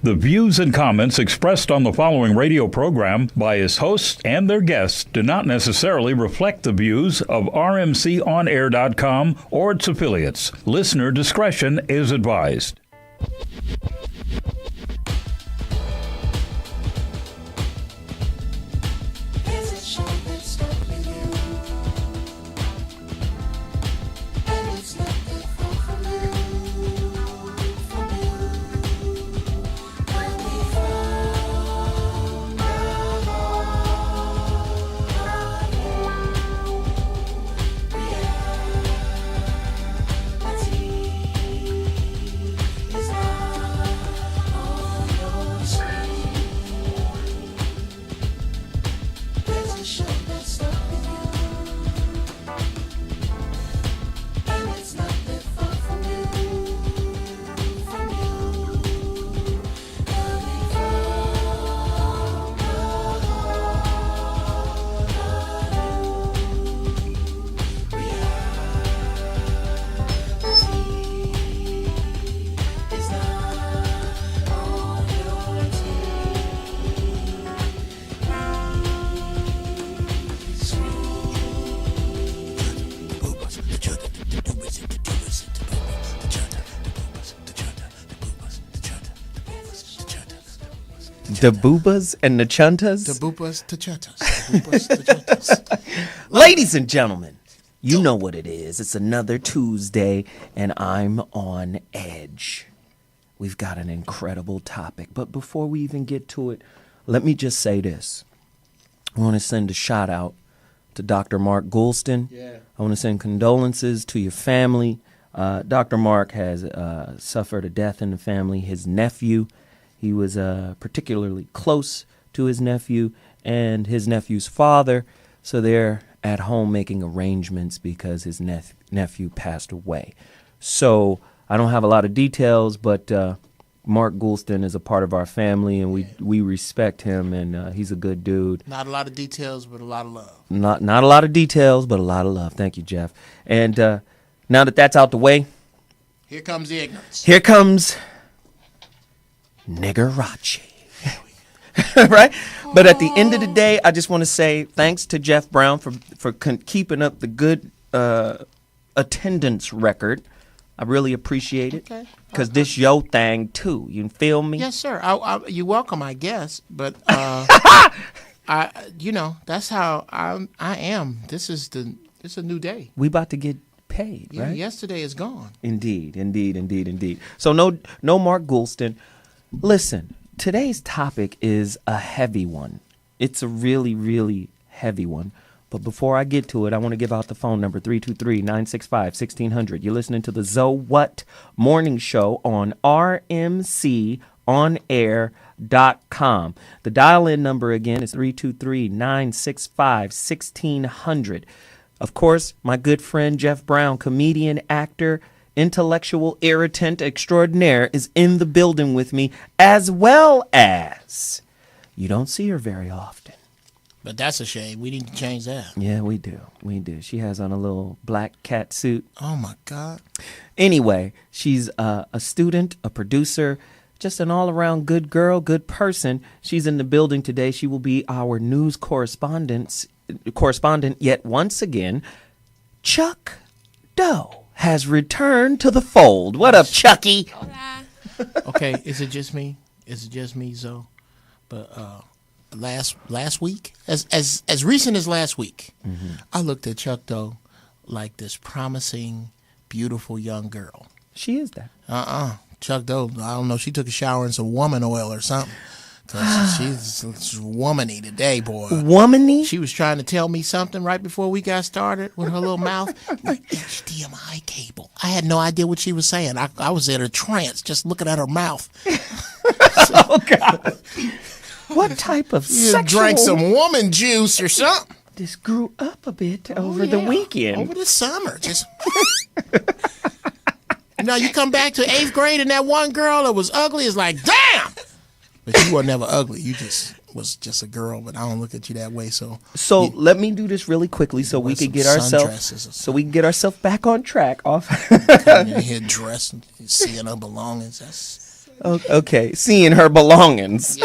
The views and comments expressed on the following radio program by its hosts and their guests do not necessarily reflect the views of rmconair.com or its affiliates. Listener discretion is advised. The Boobas and the Chuntas? The Boobas to Chuntas. The Boobas to Chuntas. Ladies and gentlemen, you know what it is. It's another Tuesday, and I'm on edge. We've got an incredible topic. But before we even get to it, let me just say this. I want to send a shout out to Dr. Mark Goulston. Yeah. I want to send condolences to your family. Dr. Mark has suffered a death in the family. His nephew, he was particularly close to his nephew and his nephew's father, so they're at home making arrangements because his nephew passed away. So I don't have a lot of details, but Mark Goulston is a part of our family, and we respect him, and he's a good dude. Not a lot of details, but a lot of love. Not a lot of details, but a lot of love. Thank you, Jeff. And now that that's out the way, Here comes the ignorance. here comes Niggerachi. Right? But at the end of the day, I just want to say thanks to Jeff Brown for keeping up the good attendance record. I really appreciate it. Okay. Because this your thing, too. You feel me? Yes, sir. You're welcome, I guess. But that's how I am. It's a new day. We about to get paid, Yeah, right? yesterday is gone. Indeed. So no Mark Goulston. Listen, today's topic is a heavy one. It's a really, really heavy one. But before I get to it, I want to give out the phone number, 323-965-1600. You're listening to the Zoe What Morning Show on rmconair.com. The dial-in number again is 323-965-1600. Of course, my good friend Jeff Brown, comedian, actor, intellectual irritant extraordinaire, is in the building with me, as well as you don't see her very often. But that's a shame. We need to change that. Yeah, we do. She has on a little black cat suit. Oh, my God. Anyway, she's a student, a producer, just an all-around good girl, good person. She's in the building today. She will be our news correspondent yet once again. Chuck Doe has returned to the fold. What up, Chucky? Okay, is it just me? Zoe? But last week, as recent as last week, I looked at Chuck Doe like this promising, beautiful young girl. She is that. Chuck Doe, I don't know, she took a shower in some woman oil or something. Cause she's womany today, boy. Womany? She was trying to tell me something right before we got started with her little mouth. Like HDMI cable. I had no idea what she was saying. I was in a trance just looking at her mouth. Oh, God. What type of You sexual... drank some woman juice or something. This grew up a bit over the weekend. Over the summer. Just Now you come back to 8th grade and that one girl that was ugly is like, damn! But you were never ugly. You just was just a girl, but I don't look at you that way. So let me do this really quickly so we can get ourselves back on track. Coming in here dressed and seeing her belongings. That's Okay, seeing her belongings.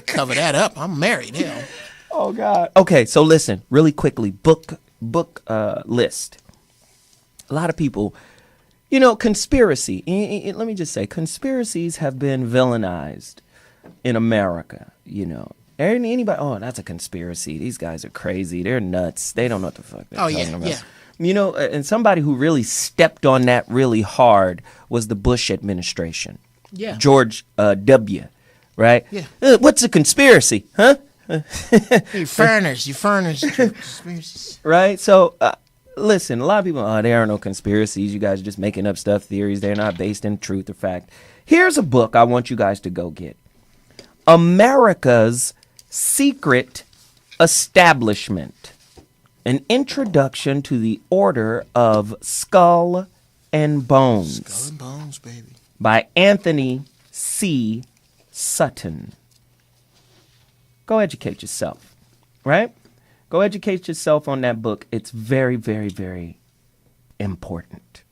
Cover that up. I'm married. Hell. Oh God. Okay, so listen, really quickly, book list. A lot of people, conspiracy. Let me just say, conspiracies have been villainized in America. Anybody? Oh, that's a conspiracy. These guys are crazy. They're nuts. They don't know what the fuck they're talking about. Yeah. And somebody who really stepped on that really hard was the Bush administration. Yeah. George W. Right? Yeah. What's a conspiracy? Huh? You furnish conspiracies. Right? So, listen, a lot of people, there are no conspiracies. You guys are just making up stuff, theories. They're not based in truth or fact. Here's a book I want you guys to go get. America's Secret Establishment. An Introduction to the Order of Skull and Bones. Skull and Bones, baby. By Anthony C. Sutton. Go educate yourself, right? Go educate yourself on that book. It's very, very, very important.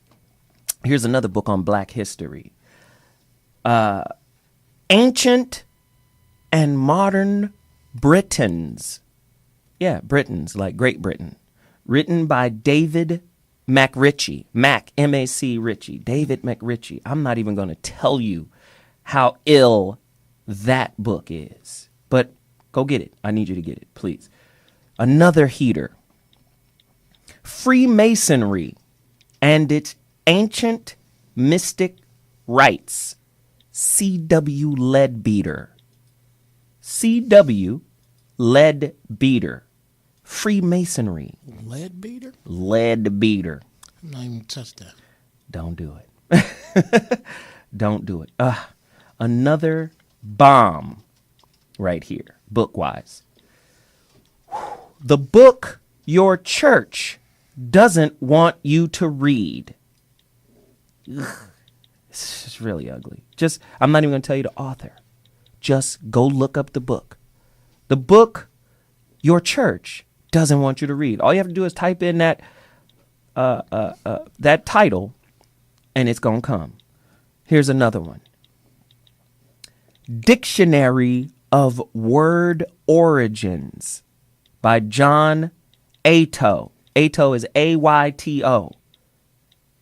Here's another book on Black history. Ancient and Modern Britons. Yeah, Britons, like Great Britain. Written by David McRitchie. M-A-C Ritchie. David McRitchie. I'm not even going to tell you how ill that book is. But go get it. I need you to get it, please. Another heater. Freemasonry and its Ancient Mystic Rites. C.W. Leadbeater. C.W. Leadbeater. Freemasonry. Leadbeater? Leadbeater. I'm not even touched that. Don't do it. Don't do it. Another bomb right here, book-wise. The book your church doesn't want you to read. Ugh. It's just really ugly. I'm not even going to tell you the author. Just go look up the book. The book your church doesn't want you to read. All you have to do is type in that title, and it's going to come. Here's another one. Dictionary of Word Origins by John Ayto. Ayto is A-Y-T-O.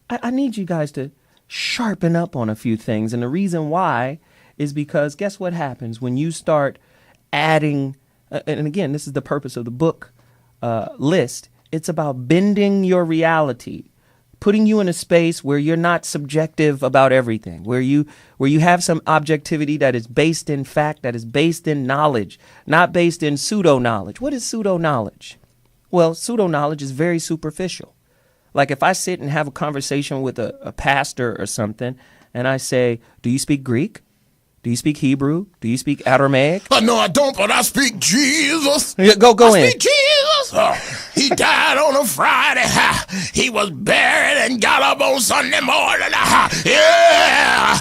I need you guys to sharpen up on a few things. And the reason why is because guess what happens when you start adding, and again, this is the purpose of the book list. It's about bending your reality, putting you in a space where you're not subjective about everything, where you have some objectivity that is based in fact, that is based in knowledge, not based in pseudo-knowledge. What is pseudo-knowledge? Well, pseudo-knowledge is very superficial. Like if I sit and have a conversation with a pastor or something, and I say, do you speak Greek? Do you speak Hebrew? Do you speak Aramaic? No, I don't, but I speak Jesus. Yeah, go in. I speak Jesus. He died on a Friday. He was buried and got up on Sunday morning. Yeah.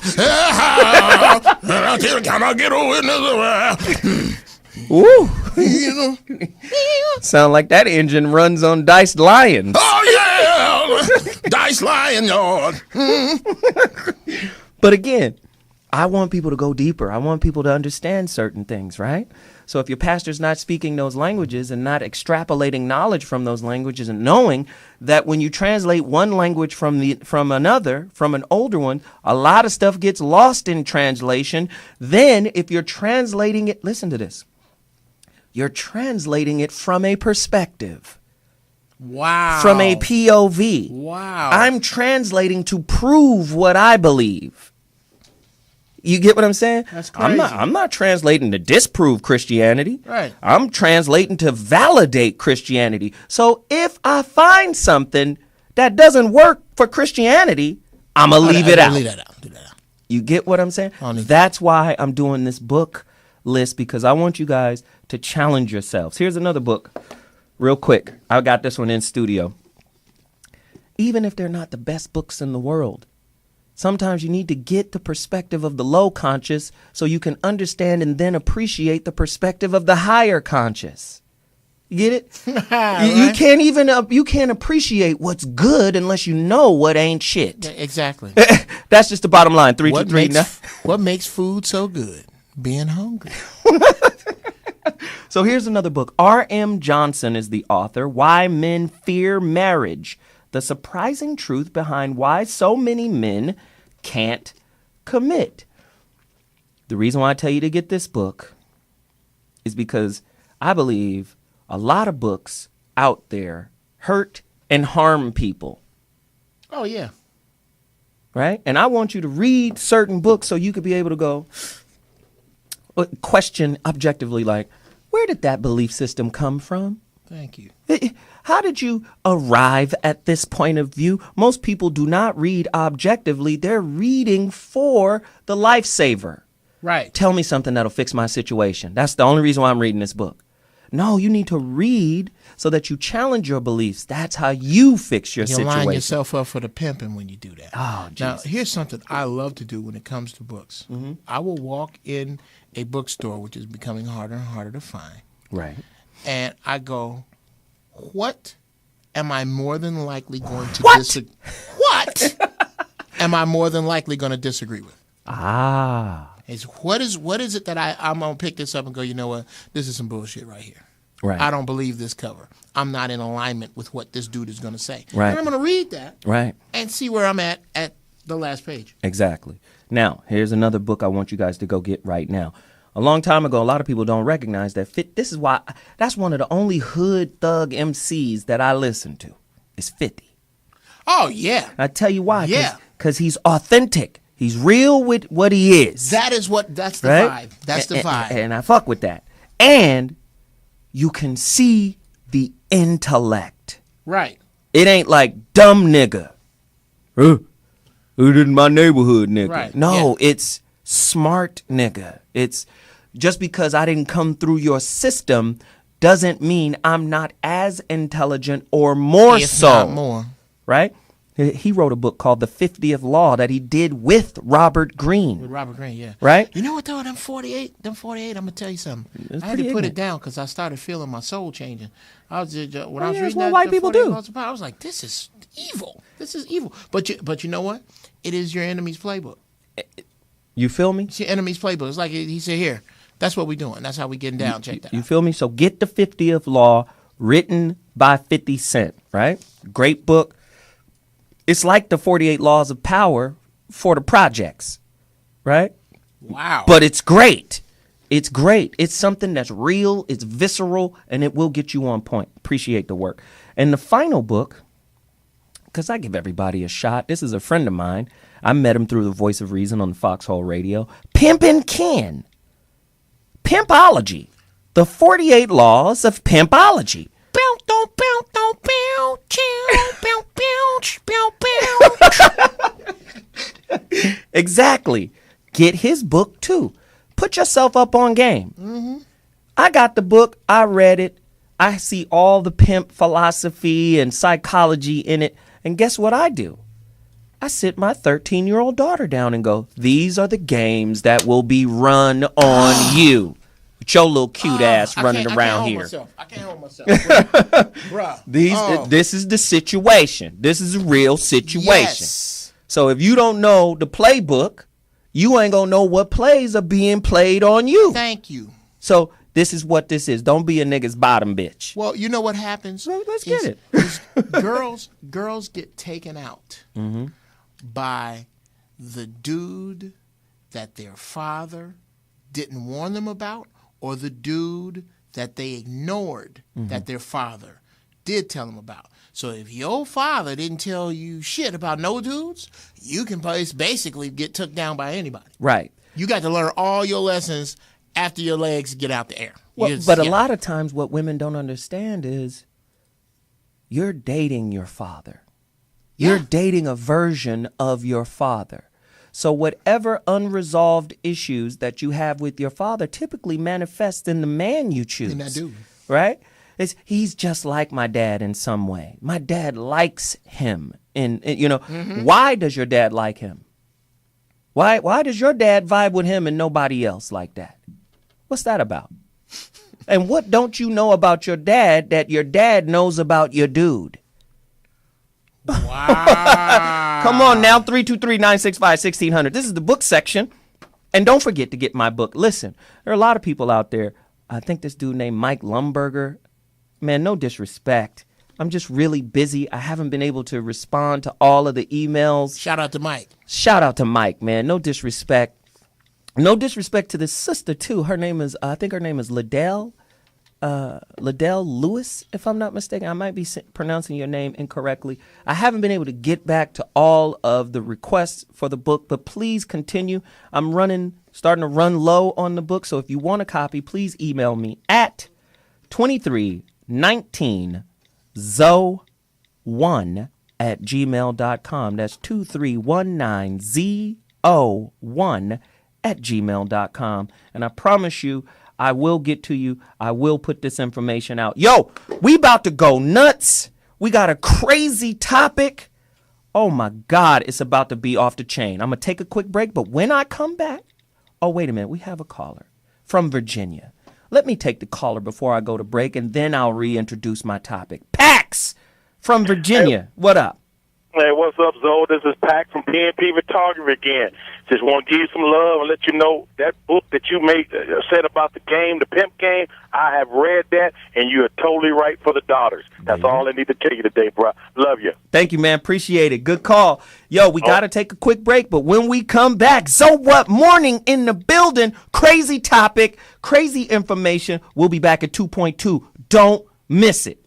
Can I get a witness? Ooh. Sound like that engine runs on diced lions. Oh, yeah. Diced lion, Lord. But again, I want people to go deeper. I want people to understand certain things, right? So if your pastor's not speaking those languages and not extrapolating knowledge from those languages and knowing that when you translate one language from another, from an older one, a lot of stuff gets lost in translation. Then if you're translating it, listen to this. You're translating it from a perspective. Wow. From a POV. Wow. I'm translating to prove what I believe. You get what I'm saying? That's crazy. I'm not translating to disprove Christianity. Right. I'm translating to validate Christianity. So if I find something that doesn't work for Christianity, I'm going to leave it out. Leave that out. You get what I'm saying? That's why I'm doing this book list, because I want you guys to challenge yourselves. Here's another book, real quick. I got this one in studio. Even if they're not the best books in the world, sometimes you need to get the perspective of the low conscious so you can understand and then appreciate the perspective of the higher conscious. You get it? You Right? can't even you can't appreciate what's good unless you know what ain't shit. Yeah, exactly. That's just the bottom line. 323 now. What makes food so good? Being hungry. So here's another book. R.M. Johnson is the author. Why Men Fear Marriage: The Surprising Truth Behind Why So Many Men Can't Commit. The reason why I tell you to get this book is because I believe a lot of books out there hurt and harm people, Oh yeah. right? And I want you to read certain books so you could be able to go question objectively, like, where did that belief system come from? Thank you. How did you arrive at this point of view? Most people do not read objectively. They're reading for the lifesaver. Right. Tell me something that'll fix my situation. That's the only reason why I'm reading this book. No, you need to read so that you challenge your beliefs. That's how you fix your You situation. line yourself up for the pimping when you do that. Oh, now, Jesus. here's something I love to do when it comes to books. I will walk in a bookstore, which is becoming harder and harder to find, Right. and I go, what am I more than likely going to What? disagree? What am I more than likely going to disagree with? Ah. It's what is it that I'm going to pick this up and go, you know what, this is some bullshit right here. Right. I don't believe this cover. I'm not in alignment with what this dude is going to say. Right. And I'm going to read that Right. and see where I'm at the last page. Exactly. Now, here's another book I want you guys to go get right now. A long time ago, a lot of people don't recognize that this is why that's one of the only hood thug MCs that I listen to. Is 50. Oh, yeah. I tell you why. Yeah. Because he's authentic. He's real with what he is. That's the right? vibe. That's the And- vibe. And I fuck with that. And you can see the intellect. Right. It ain't like dumb nigga. Who did my neighborhood nigga? Right, No, it's smart nigga. It's just because I didn't come through your system doesn't mean I'm not as intelligent or more If so. not more. Right? He wrote a book called The 50th Law that he did with Robert With Greene. Robert Greene, yeah. Right? You know what, though? Them 48, I'm going to tell you something. It's I had to pretty put it ignorant. down because I started feeling my soul changing. I was when I was yeah, that's reading what that, white the people 48 do. Laws of Power, I was like, this is evil. This is evil. But you know what? It is your enemy's playbook. You feel me? It's your enemy's playbook. It's like he said, here, that's what we're doing. That's how we getting down. Check that You out. feel me? So get The 50th Law, written by 50 Cent, right? Great book. It's like the 48 Laws of Power for the projects, right? Wow. But it's great. It's great. It's something that's real, it's visceral, and it will get you on point. Appreciate the work. And the final book, because I give everybody a shot. This is a friend of mine. I met him through the Voice of Reason on the Foxhole Radio. Pimpin' Ken. Pimpology. The 48 Laws of Pimpology. Bow, don't, bow, don't, bow, chow, bow, bow, bow, bow. Exactly. Get his book too. Put yourself up on game. I got the book. I read it. I see all the pimp philosophy and psychology in it. And guess what I do? I sit my 13-year-old daughter down and go, these are the games that will be run on you. With your little cute ass running around here. I can't hold myself. Bruh. This is the situation. This is a real situation. Yes. So if you don't know the playbook, you ain't gonna know what plays are being played on you. Thank you. So this is what this is. Don't be a nigga's bottom bitch. Well, you know what happens? Let's get it. is girls get taken out by the dude that their father didn't warn them about, or the dude that they ignored that their father did tell them about. So if your father didn't tell you shit about no dudes, you can basically get took down by anybody. Right. You got to learn all your lessons after your legs get out the air. But a lot of times what women don't understand is you're dating your father. You're dating a version of your father. So whatever unresolved issues that you have with your father typically manifest in the man you choose. In that dude. Right? He's just like my dad in some way. My dad likes him. Why does your dad like him? Why does your dad vibe with him and nobody else like that? What's that about? And what don't you know about your dad that your dad knows about your dude? Wow. Come on now, 323-965-1600. This is the book section. And don't forget to get my book. Listen, there are a lot of people out there. I think this dude named Mike Lumberger. Man, no disrespect. I'm just really busy. I haven't been able to respond to all of the emails. Shout out to Mike. Shout out to Mike, man. No disrespect. No disrespect to this sister, too. Her name is, I think her name is Liddell Lewis, if I'm not mistaken. I might be pronouncing your name incorrectly. I haven't been able to get back to all of the requests for the book, but please continue. I'm starting to run low on the book, so if you want a copy, please email me at 2319zo1@gmail.com. That's 2319zo1@gmail.com. And I promise you, I will get to you. I will put this information out. Yo, we about to go nuts. We got a crazy topic. Oh my God, it's about to be off the chain. I'm going to take a quick break, but when I come back, oh, wait a minute. We have a caller from Virginia. Let me take the caller before I go to break, and then I'll reintroduce my topic. Pax from Virginia. What up? Hey, what's up, Zoe? This is Pax from PNP Photography again. Just want to give you some love and let you know that book that you said about the game, the pimp game, I have read that, and you are totally right for the daughters. That's all I need to tell you today, bro. Love you. Thank you, man. Appreciate it. Good call. Yo, we got to take a quick break, but when we come back, So What Morning in the building. Crazy topic, crazy information. We'll be back at 2.2. Don't miss it.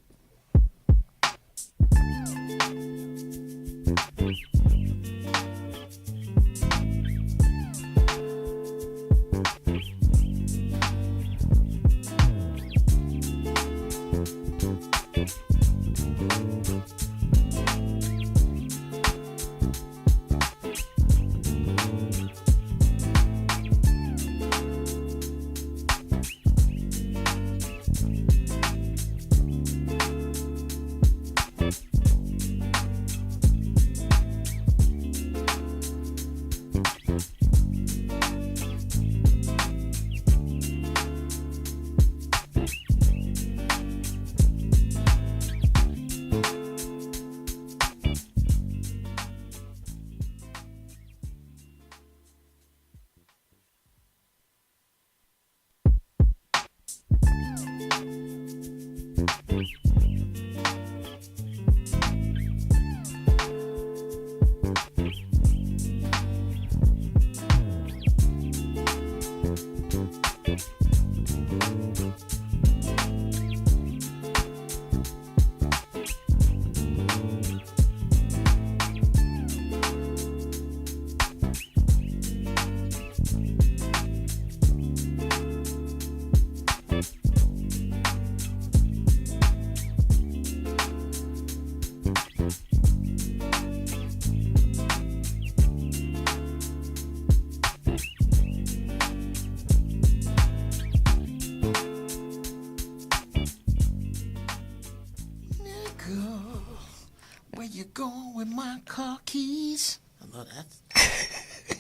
car keys. I love that.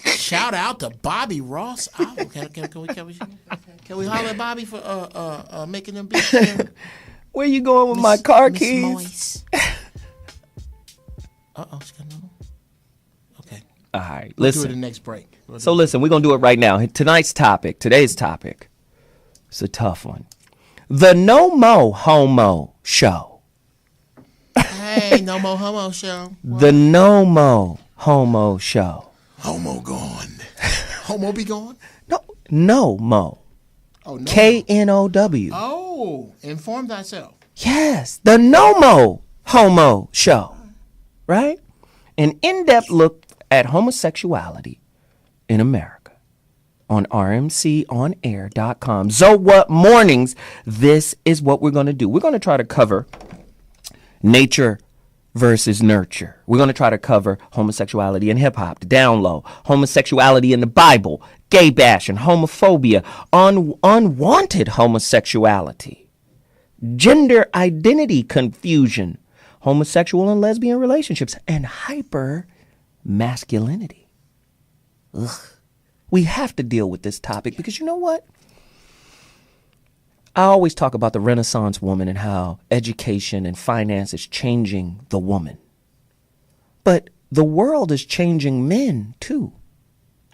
Shout out to Bobby Ross. Oh, can we holler at Bobby for making them beats? Where you going with my car keys? Moise. She's got another one? Okay. All right, We'll listen. do it the next break. So listen, we're going to do it right now. Today's topic, it's a tough one. The No Mo Homo Show. Hey, No Mo Homo Show. What? The No Mo Homo Show. Homo gone. Homo be gone? No Mo. Oh, no. K-N-O-W. Oh, inform thyself. Yes, the No Mo Homo Show. Right? An in-depth look at homosexuality in America on rmconair.com. So what mornings, this is what we're going to do. We're going to try to cover nature versus nurture. We're going to try to cover homosexuality in hip hop, down low, homosexuality in the Bible, gay bashing, homophobia, unwanted homosexuality, gender identity confusion, homosexual and lesbian relationships, and hyper masculinity. Ugh. We have to deal with this topic because you know what? I always talk about the Renaissance woman and how education and finance is changing the woman. But the world is changing men too.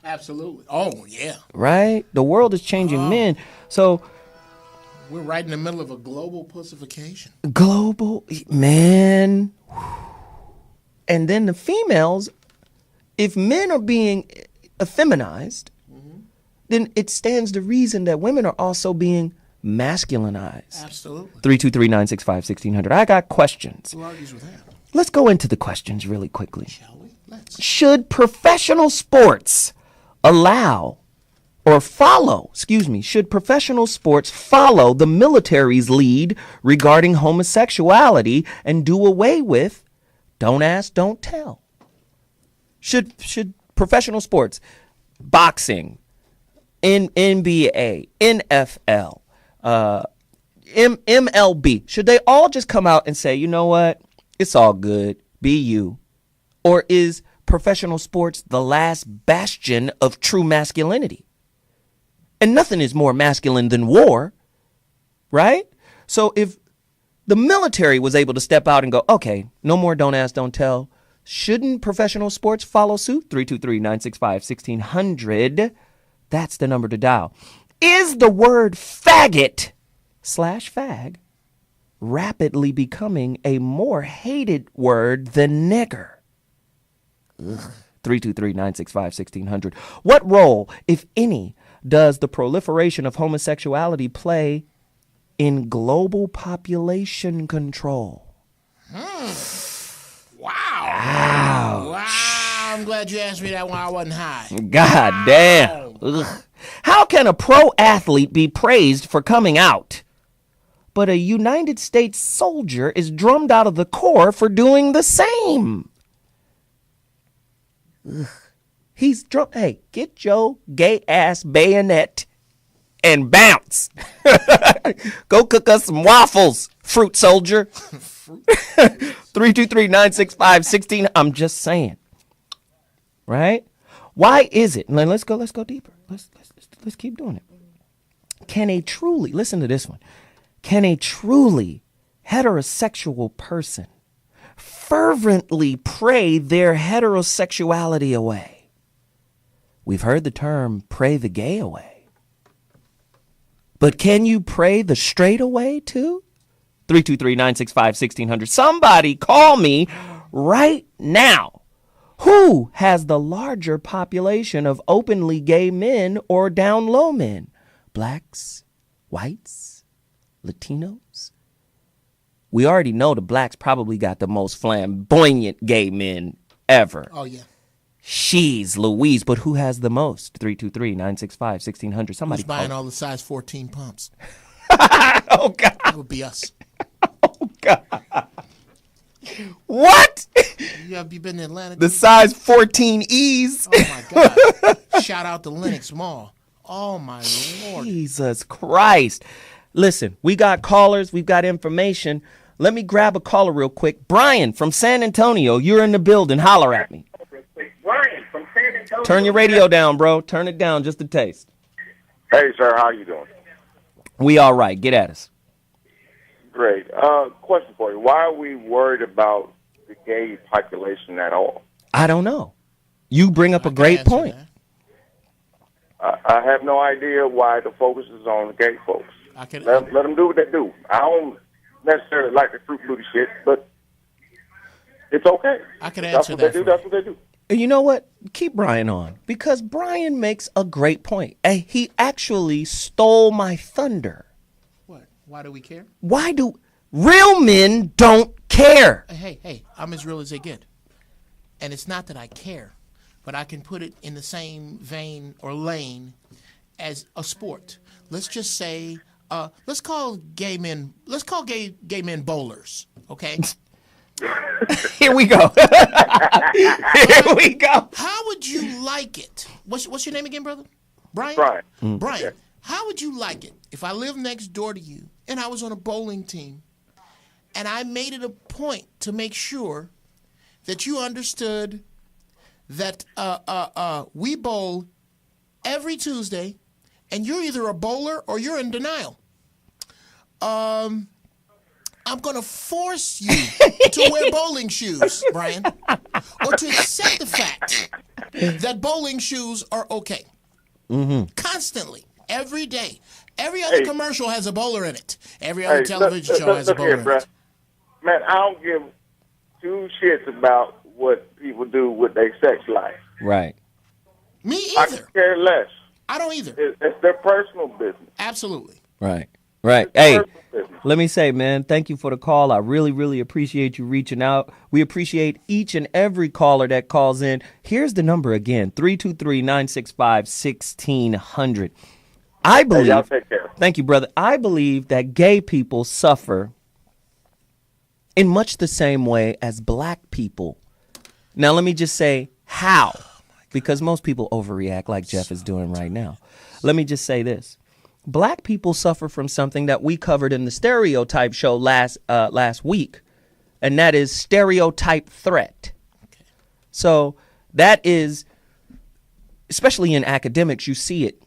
Absolutely. Oh, yeah. Right? The world is changing men. So we're right in the middle of a global pussification. Global, man. And then the females, if men are being effeminized, then it stands to reason that women are also being masculinized. Absolutely. 323-965-1600. I got questions. Who argues with that? Let's go into the questions really quickly. Shall we? Let's. Should professional sports allow or follow, should professional sports follow the military's lead regarding homosexuality and do away with don't ask, don't tell? Should professional sports, boxing, NBA, NFL, MLB, should they all just come out and say, you know what, it's all good, be you? Or is professional sports the last bastion of true masculinity? And nothing is more masculine than war, right? So if the military was able to step out and go, okay, no more don't ask, don't tell, shouldn't professional sports follow suit? 323-965-1600. That's the number to dial. Is the word faggot/fag rapidly becoming a more hated word than nigger? 323-965-1600. What role, if any, does the proliferation of homosexuality play in global population control? Wow. I'm glad you asked me that when I wasn't high. God damn. Ugh. How can a pro athlete be praised for coming out, but a United States soldier is drummed out of the Corps for doing the same? Ugh. He's drunk. Hey, get your gay ass bayonet and bounce. Go cook us some waffles, fruit soldier. 323-965-16. I'm just saying. Right? Why is it? Now let's go deeper. Let's keep doing it. Can a truly, listen to this one. Can a truly heterosexual person fervently pray their heterosexuality away? We've heard the term pray the gay away. But can you pray the straight away too? 323-965-1600. Somebody call me right now. Who has the larger population of openly gay men or down low men? Blacks, whites, Latinos? We already know the blacks probably got the most flamboyant gay men ever. Oh, yeah. She's Louise, but who has the most? 323-965-1600. Somebody Who's buying call. all the size 14 pumps? Oh, God. That would be us. Oh, God. What? You been in Atlanta? The size 14Es. Oh, my God. Shout out to Lenox Mall. Oh, my Lord. Jesus Christ. Listen, we got callers. We've got information. Let me grab a caller real quick. Brian from San Antonio, you're in the building. Holler at me. Brian from San Antonio. Turn your radio down, bro. Turn it down just a taste. Hey, sir, how you doing? We all right. Get at us. Great. Question for you. Why are we worried about the gay population at all? I don't know. You bring up a great point. I have no idea why the focus is on the gay folks. Let them do what they do. I don't necessarily like the fruit booty shit, but it's okay. I can answer that. That's what they do. You know what? Keep Brian on, because Brian makes a great point. He actually stole my thunder. What? Why do we care? Why do real men don't care? Hey, I'm as real as they get. And it's not that I care, but I can put it in the same vein or lane as a sport. Let's just say, let's call gay men bowlers, okay? Here we go. Here we go. How would you like it? What's your name again, brother? Brian? Brian, Yeah. how would you like it if I lived next door to you and I was on a bowling team and I made it a point to make sure that you understood that we bowl every Tuesday and you're either a bowler or you're in denial? I'm going to force you to wear bowling shoes, Brian, or to accept the fact that bowling shoes are okay. Constantly, every day. Every other commercial has a bowler in it. Every other television show has a bowler in it. Man, I don't give two shits about what people do with their sex life. Right. Me I either. care less. I don't either. It's their personal business. Absolutely. Right. Hey, let me say, man, thank you for the call. I really, really appreciate you reaching out. We appreciate each and every caller that calls in. Here's the number again, 323-965-1600. I believe, y'all take care. Thank you, brother. I believe that gay people suffer in much the same way as black people. Now, let me just say how, because most people overreact like Jeff is doing right now. Let me just say this. Black people suffer from something that we covered in the Stereotype show last week, and that is stereotype threat. Okay. So that is, especially in academics, you see it.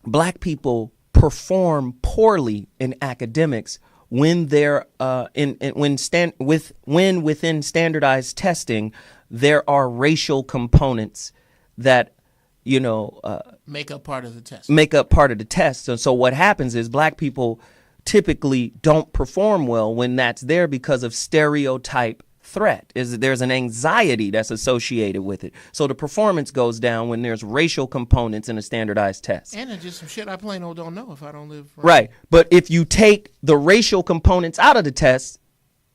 Black people perform poorly in academics when they're when within standardized testing there are racial components that make up part of the test. And so what happens is black people typically don't perform well when that's there because of stereotype threat. There's an anxiety that's associated with it. So the performance goes down when there's racial components in a standardized test. And it's just some shit I plain old don't know if I don't live right. But if you take the racial components out of the test,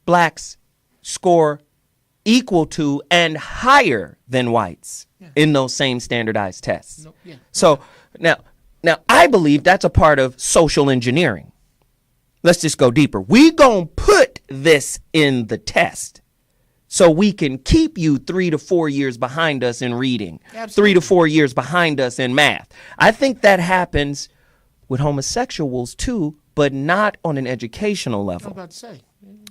blacks score equal to and higher than whites in those same standardized tests. So now I believe that's a part of social engineering. Let's just go deeper. We gonna put this in the test so we can keep you 3 to 4 years behind us in reading, Absolutely. 3 to 4 years behind us in math. I think that happens with homosexuals too, but not on an educational level. I'm about to say.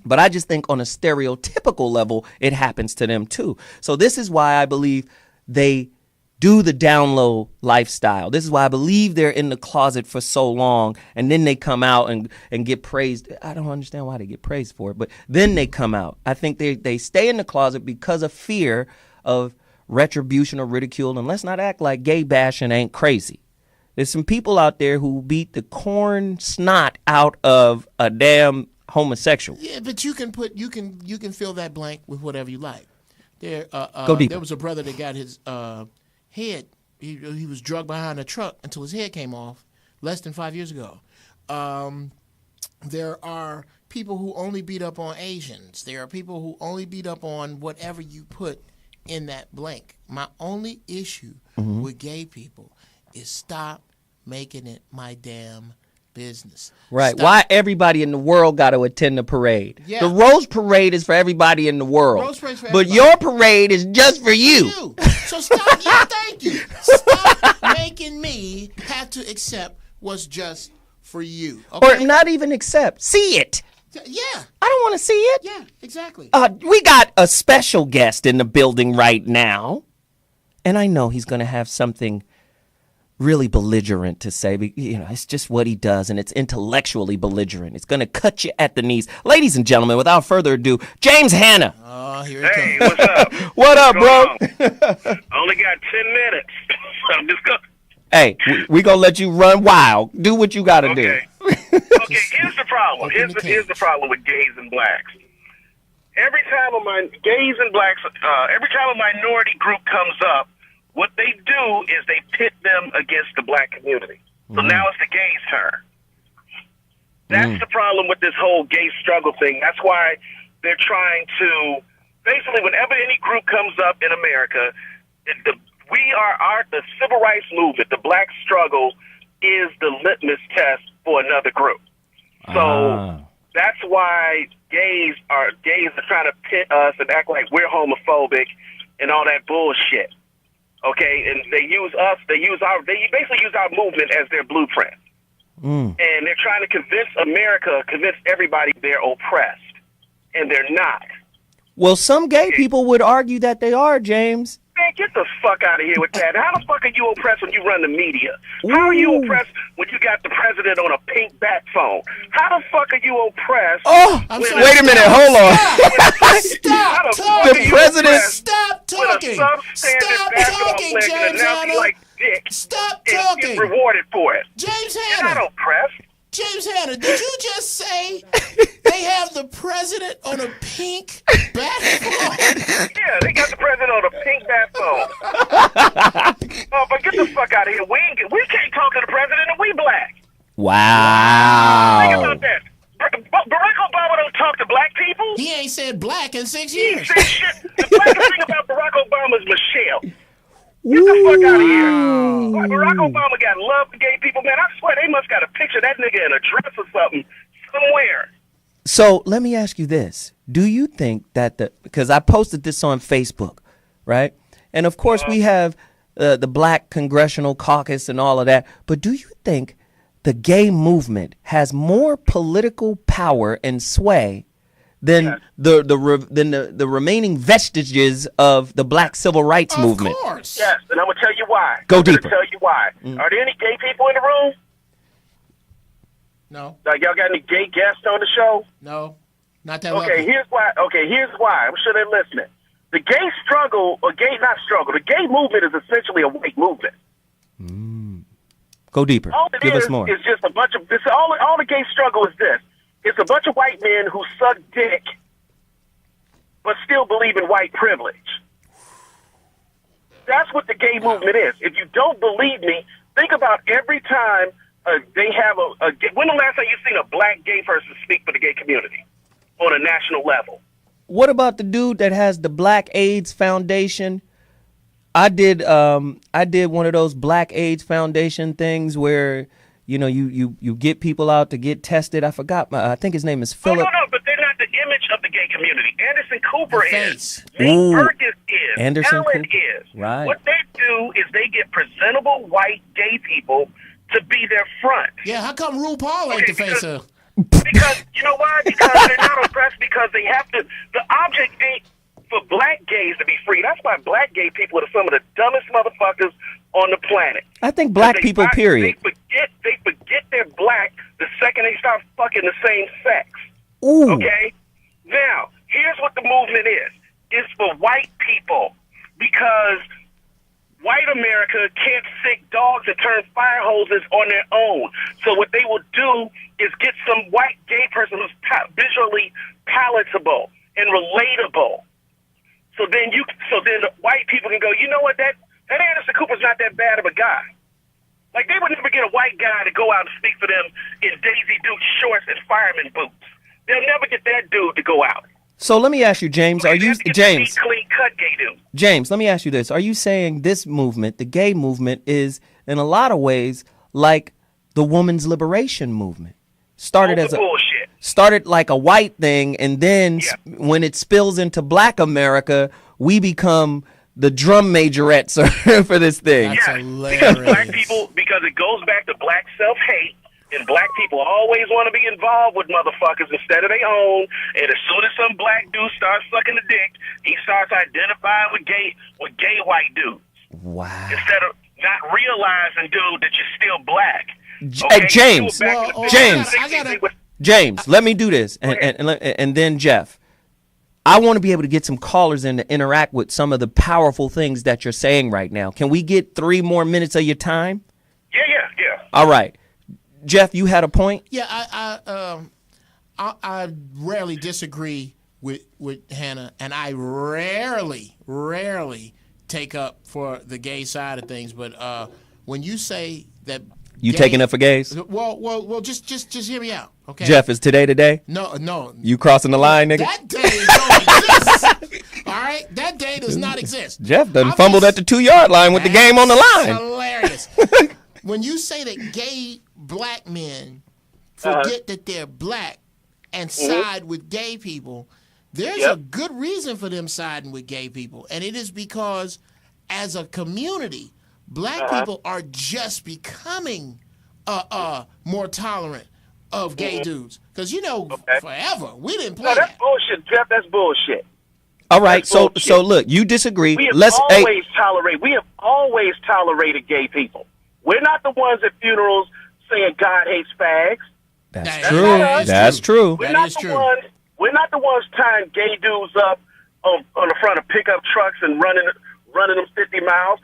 But I just think on a stereotypical level, it happens to them too. So this is why I believe they do the down low lifestyle. This is why I believe they're in the closet for so long, and then they come out and get praised. I don't understand why they get praised for it, but then they come out. I think they stay in the closet because of fear of retribution or ridicule. And let's not act like gay bashing ain't crazy. There's some people out there who beat the corn snot out of a damn homosexual. Yeah, but you can fill that blank with whatever you like. Go deep. There was a brother that got his head. He was drugged behind a truck until his head came off less than 5 years ago. There are people who only beat up on Asians. There are people who only beat up on whatever you put in that blank. My only issue with gay people is stop making it my damn business. Right. Stop. Why everybody in the world got to attend the parade? Yeah. The Rose Parade is for everybody in the world. Rose Parade's for but everybody. your parade is just for you. So stop. Yeah, thank you. Stop making me have to accept what's just for you. Okay? Or not even accept. See it. Yeah. I don't want to see it. Yeah, exactly. We got a special guest in the building right now. And I know he's going to have something really belligerent to say. It's just what he does, and it's intellectually belligerent. It's going to cut you at the knees. Ladies and gentlemen, without further ado, James Hanna. Oh, here it Hey, comes. what's up? What up, bro? I only got 10 minutes. So I'm just going. Hey, we going to let you run wild. Do what you got to do. Okay, here's the problem. Here's the problem with gays and blacks. Every time a minority group comes up, what they do is they pit them against the black community. So now it's the gays' turn. That's the problem with this whole gay struggle thing. That's why they're trying to, basically, whenever any group comes up in America, the civil rights movement, the black struggle, is the litmus test for another group. So that's why gays are trying to pit us and act like we're homophobic and all that bullshit. Okay, and they basically use our movement as their blueprint. And they're trying to convince everybody they're oppressed, and they're not. Well, some gay people would argue that they are, James. Man, get the fuck out of here with that. How the fuck are you oppressed when you run the media? How are you oppressed when you got the president on a pink bat phone? How the fuck are you oppressed? Oh, wait a minute. Hold on. Stop The president. Stop talking. Stop talking, James Hanna. Like dick Stop and talking. get rewarded for it. James You're not Hanna. oppressed. James Hanna, did you just say they have the president on a pink bat phone? Yeah, they got the president on a pink bat phone. Oh, but get the fuck out of here. We can't talk to the president and we black. Think Wow. about that. Barack Obama don't talk to black people. He ain't said black in 6 He years. said shit. The blackest thing about Barack Obama is Michelle. Get the fuck out of here. Why Barack Obama got love for gay people, man. I swear they must got a picture of that nigga in a dress or something somewhere. So let me ask you this. Do you think that because I posted this on Facebook, right? And of course we have the Black Congressional Caucus and all of that. But do you think the gay movement has more political power and sway than the remaining vestiges of the Black civil rights movement? Of course. Yes, and I'm gonna tell you why. Go I'm gonna deeper. tell you why. Are there any gay people in the room? No, Like y'all got any gay guests on the show? no, not that Okay, lucky. here's why. I'm sure they're listening. The gay struggle, or gay not struggle, the gay movement is essentially a white movement. Go deeper. All it Give is us more. is just a bunch of this. All the gay struggle is this. It's a bunch of white men who suck dick, but still believe in white privilege. That's what the gay movement is. If you don't believe me, think about every time they have a. When the last time you seen a black gay person speak for the gay community on a national level? What about the dude that has the Black AIDS Foundation? I did one of those Black AIDS Foundation things where, you know, you get people out to get tested. I forgot. I think his name is Philip. No, but they're not the image of the gay community. Anderson Cooper The is. face. Nate Ooh. Perkins is. Anderson Ellen Cooper. is. Right. What they do is they get presentable white gay people to be their front. Yeah, how come RuPaul ain't the face of? Because, you know why? Because they're not oppressed because they have to. The object ain't for black gays to be free. That's why black gay people are some of the dumbest motherfuckers on the planet. I think black They people, fi- period. They forget they're black the second they start fucking the same sex. Ooh. Okay? Now, here's what the movement is. It's for white people because white America can't sick dogs and turn fire hoses on their own. So what they will do is get some white gay person who's visually palatable and relatable. So then the white people can go, you know what, that Anderson Cooper's not that bad of a guy. Like, they would never get a white guy to go out and speak for them in Daisy Duke shorts and fireman boots. They'll never get that dude to go out. So let me ask you, James, are you James? Clean cut gay dude. James, let me ask you this. Are you saying this movement, the gay movement, is in a lot of ways like the women's liberation movement? Started like a white thing, and then when it spills into black America, we become the drum majorettes for this thing. That's hilarious. Because it goes back to black self-hate, and black people always want to be involved with motherfuckers instead of their own. And as soon as some black dude starts sucking the dick, he starts identifying with gay white dudes. Wow. Instead of not realizing, dude, that you're still black. Hey, James, Well, James, let me do this, and then Jeff. I want to be able to get some callers in to interact with some of the powerful things that you're saying right now. Can we get 3 more minutes of your time? Yeah. All right. Jeff, you had a point? Yeah, I rarely disagree with Hannah, and I rarely take up for the gay side of things. But when you say that You taking up for gays? Well, just hear me out, okay? Jeff, is today the day? No. You crossing the line, nigga? That day don't exist. All right, that day does not exist. Jeff done fumbled at the 2-yard line with the game on the line. Hilarious. When you say that gay black men forget that they're black and side with gay people, there's a good reason for them siding with gay people, and it is because as a community, black people are just becoming more tolerant of gay dudes. Because, forever, we didn't play No, that's that. bullshit, Jeff. That's bullshit. All right. That's So bullshit. look, you disagree. We have Hey, always tolerated gay people. We're not the ones at funerals saying God hates fags. that's That true. is That's true. We're That not is the true. ones. We're not the ones tying gay dudes up on the front of pickup trucks and running them 50 miles.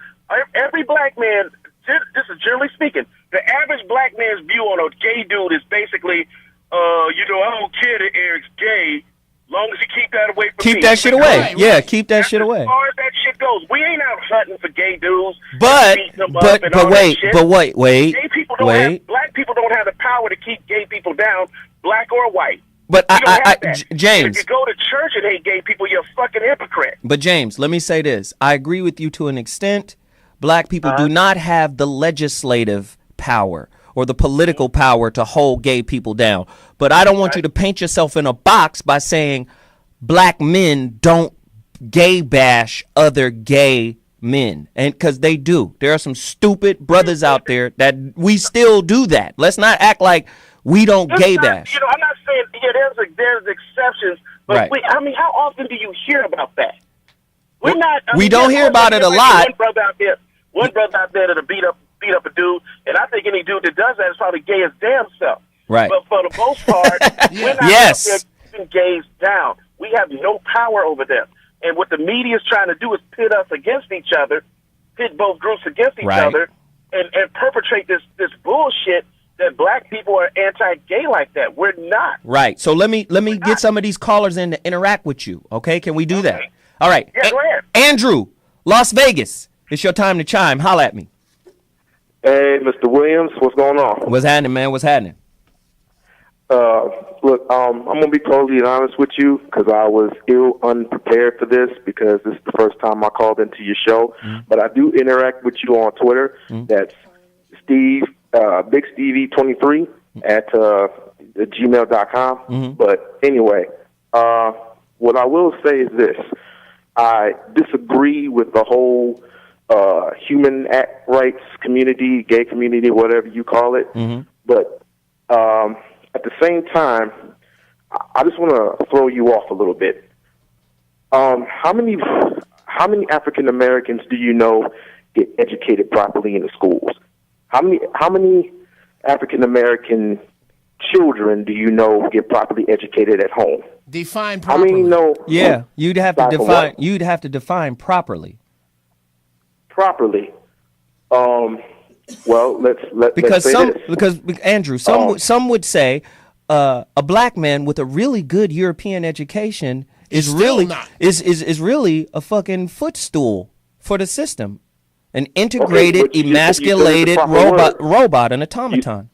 Every black man. This is generally speaking. The average black man's view on a gay dude is basically, I don't care that Eric's gay, long as he keep that away from me. Keep that shit away. Right, Yeah, right. keep that That's shit away. As far as that shit goes, we ain't out hunting for gay dudes. But beating them up and all wait, that shit. but wait. Gay people don't have, black people don't have the power to keep gay people down, black or white. But We don't have that. James. And if you go to church and hate gay people, you're a fucking hypocrite. But James, let me say this. I agree with you to an extent. Black people do not have the legislative power or the political power to hold gay people down. But I don't want you to paint yourself in a box by saying black men don't gay bash other gay men. And because they do. There are some stupid brothers out there that we still do that. Let's not act like we don't gay bash. I'm not saying there's exceptions, but Right. how often do you hear about that? We're not. We don't hear about it a lot. One brother out there that'll beat up a dude, and I think any dude that does that is probably gay as damn self. Right. But for the most part, we're not Yes. out there keeping gays down. We have no power over them. And what the media is trying to do is pit us against each other, pit both groups against each Right. other, and perpetrate this bullshit that black people are anti-gay like that. We're not. Right. So let me get some of these callers in to interact with you. Okay? Can we do that? All right. Yeah, go ahead. Andrew, Las Vegas. It's your time to chime. Holla at me. Hey, Mr. Williams, what's going on? What's happening, man? What's happening? Look, I'm going to be totally honest with you because I was unprepared for this because this is the first time I called into your show. But I do interact with you on Twitter. That's Steve, Big Stevie 23 at gmail.com. But anyway, what I will say is this. I disagree with the whole human rights community, gay community, whatever you call it. But at the same time, I just want to throw you off a little bit. How many African Americans do you know get educated properly in the schools? How many African American children do you know get properly educated at home? Define How properly. many know? Yeah, you'd have to Proper define. what? You'd have to define properly. Properly. Well, let's Because say some, this. because Andrew, some would say a black man with a really good European education is Still really not. is really a fucking footstool for the system, an integrated, but you said the emasculated proper robot, an automaton.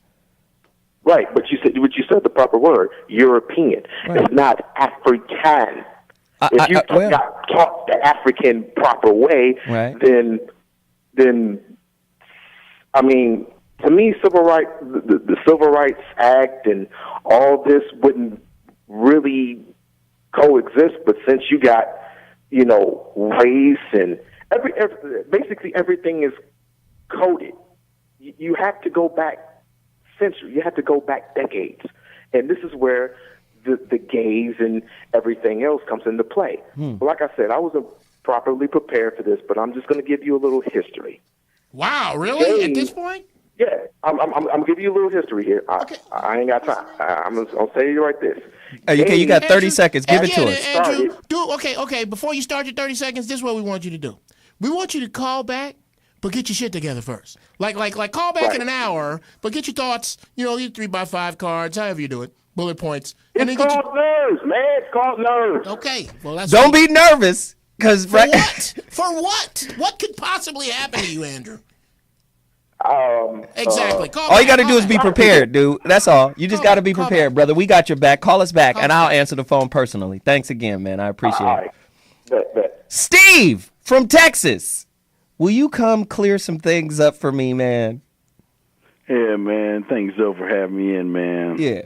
Right, but you said the proper word, European. Right. It's not African. If you well. got taught the African proper way, Right. then I mean, to me, the Civil Rights Act and all this wouldn't really coexist. But since you got, race and basically everything is coded, you have to go back centuries. You have to go back decades, and this is where the gays and everything else comes into play. Like I said, I wasn't properly prepared for this, but I'm just going to give you a little history. Wow, really? At this point? Yeah, I'm gonna give you a little history here. I ain't got time. I'm gonna say you right this. Okay, you got 30 Andrew, seconds. Give it to us. Andrew, okay. Before you start your 30 seconds, this is what we want you to do. We want you to call back, but get your shit together first. Like call back Right. in an hour, but get your thoughts, your 3x5 cards, however you do it, bullet points. And It's then get called nerves, man. It's called nerves. Okay, well, that's Don't be nervous, because For what? For what? What could possibly happen to you, Andrew? Exactly. all you got to do is be prepared, dude. That's all. You just got to be Call prepared, back. brother. We got your back. Call us back, and I'll back. answer the phone personally. Thanks again, man. I appreciate All it. right. Bet. Steve from Texas, will you come clear some things up for me, man? Yeah, man. Thanks, Zoe, for having me in, man. Yeah.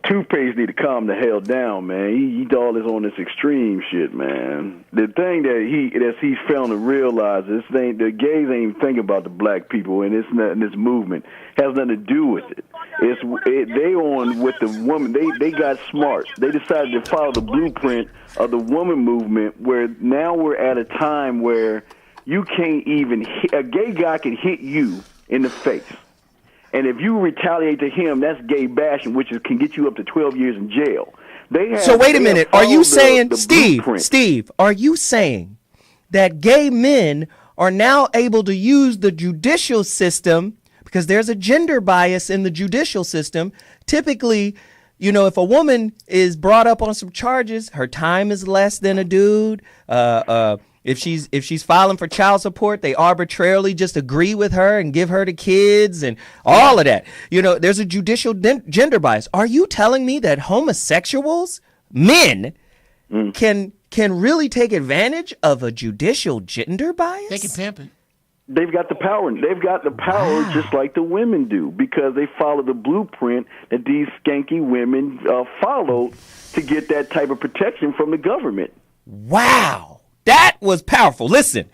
Toothpaste need to calm the hell down, man. He all this on this extreme shit, man. The thing that he's failing to realize, the gays ain't even thinking about the black people, and this movement has nothing to do with it. They on with the woman. They got smart. They decided to follow the blueprint of the woman movement, where now we're at a time where you can't even a gay guy can hit you in the face. And if you retaliate to him, that's gay bashing, which can get you up to 12 years in jail. So wait a minute. Are you saying, Steve, are you saying that gay men are now able to use the judicial system, because there's a gender bias in the judicial system? Typically, if a woman is brought up on some charges, her time is less than a dude. If she's filing for child support, they arbitrarily just agree with her and give her the kids and all of that. There's a judicial gender bias. Are you telling me that homosexuals, men, can really take advantage of a judicial gender bias? They can pimp it. They've got the power. They've got the power just like the women do, because they follow the blueprint that these skanky women followed to get that type of protection from the government. Wow. That was powerful. Listen,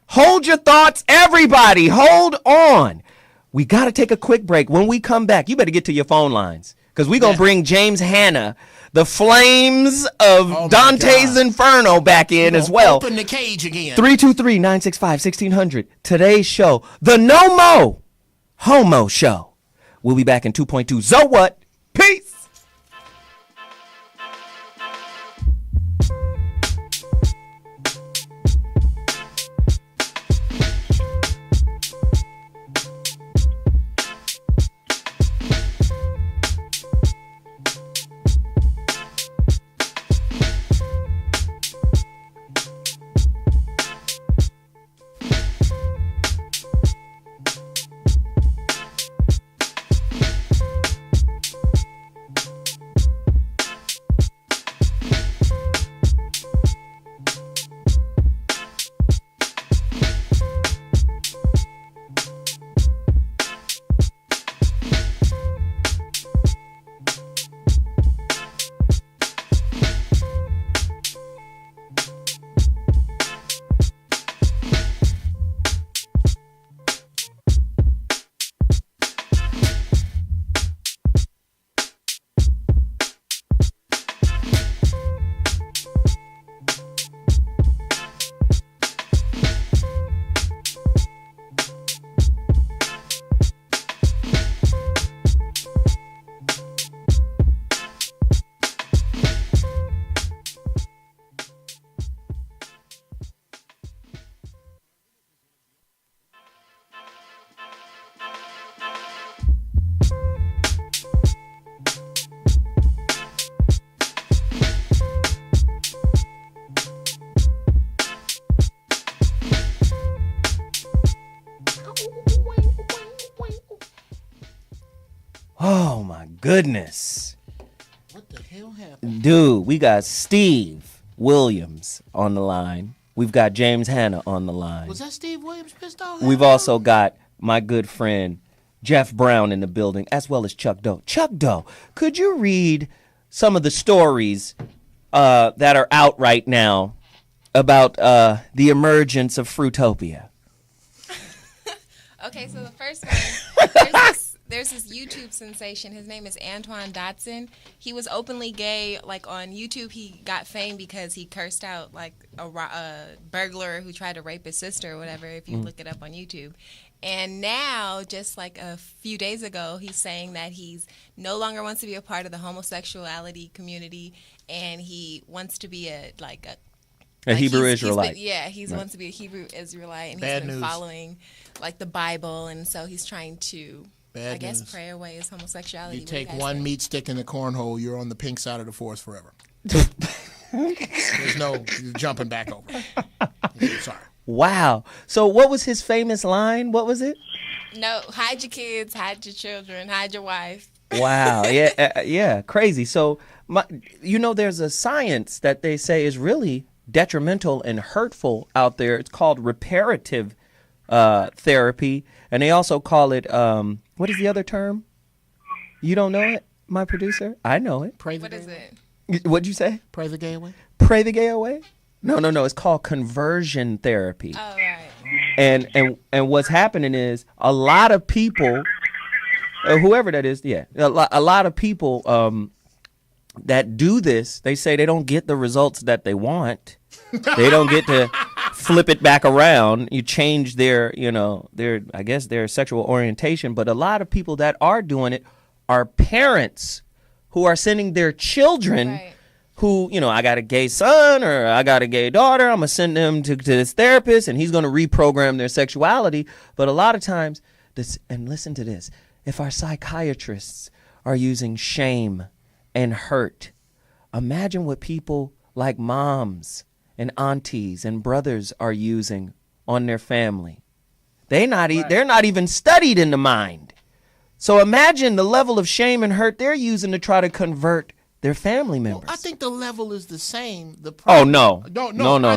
hold your thoughts, everybody. Hold on. We got to take a quick break. When we come back, you better get to your phone lines, because we're going to bring James Hanna, the flames of Dante's Inferno, back in as well. Open the cage again. 323-965-1600. Today's show, the No Mo Homo Show. We'll be back in 2.2. So what? Peace. Oh my goodness. What the hell happened? Dude, we got Steve Williams on the line. We've got James Hanna on the line. Was that Steve Williams pissed off? We've also got my good friend Jeff Brown in the building, as well as Chuck Doe. Chuck Doe, could you read some of the stories that are out right now about the emergence of Fruitopia? Okay, so the first one, there's this YouTube sensation. His name is Antoine Dotson. He was openly gay. Like on YouTube, he got fame because he cursed out like a burglar who tried to rape his sister or whatever, if you look it up on YouTube. And now, just like a few days ago, he's saying that he's no longer wants to be a part of the homosexuality community, and he wants to be a Hebrew Israelite. He wants to be a Hebrew Israelite, and he's been following like the Bible, and so he's trying to, I guess, pray away his homosexuality. You take one meat stick in the cornhole, you're on the pink side of the force forever. There's no jumping back over. Sorry. Wow. So what was his famous line? What was it? No, hide your kids, hide your children, hide your wife. Wow. Yeah, crazy. So, there's a science that they say is really detrimental and hurtful out there. It's called reparative therapy, and they also call it, what is the other term? You don't know it? my producer? I know it. Pray the What gay is away? it? What'd you say? Pray the gay away? Pray the gay away? No. It's called conversion therapy. Oh, right. And what's happening is a lot of people, whoever that is, a lot of people that do this, they say they don't get the results that they want. They don't get to flip it back around. You change their sexual orientation. But a lot of people that are doing it are parents who are sending their children. Right. Who, I got a gay son or I got a gay daughter, I'm going to send them to this therapist and he's going to reprogram their sexuality. But a lot of times, and listen to this, if our psychiatrists are using shame and hurt, imagine what people like moms and aunties and brothers are using on their family. They're not even studied in the mind. So imagine the level of shame and hurt they're using to try to convert their family members. Well, I think the level is the same. The problem, no. I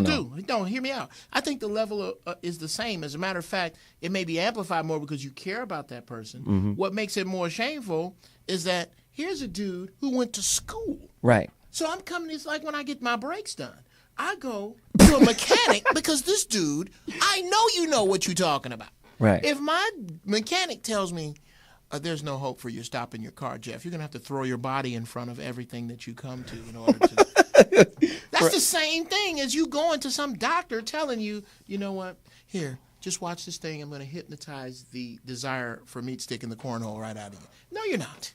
do. No, hear me out. I think the level is the same. As a matter of fact, it may be amplified more because you care about that person. Mm-hmm. What makes it more shameful is that here's a dude who went to school. Right. So I'm coming, it's like when I get my brakes done. I go to a mechanic because this dude, I know you know what you're talking about. Right. If my mechanic tells me, there's no hope for you stopping your car, Jeff. You're going to have to throw your body in front of everything that you come to in order to. That's the same thing as you going to some doctor telling you, you know what, here, just watch this thing. I'm going to hypnotize the desire for meat stick in the cornhole right out of you. No, you're not.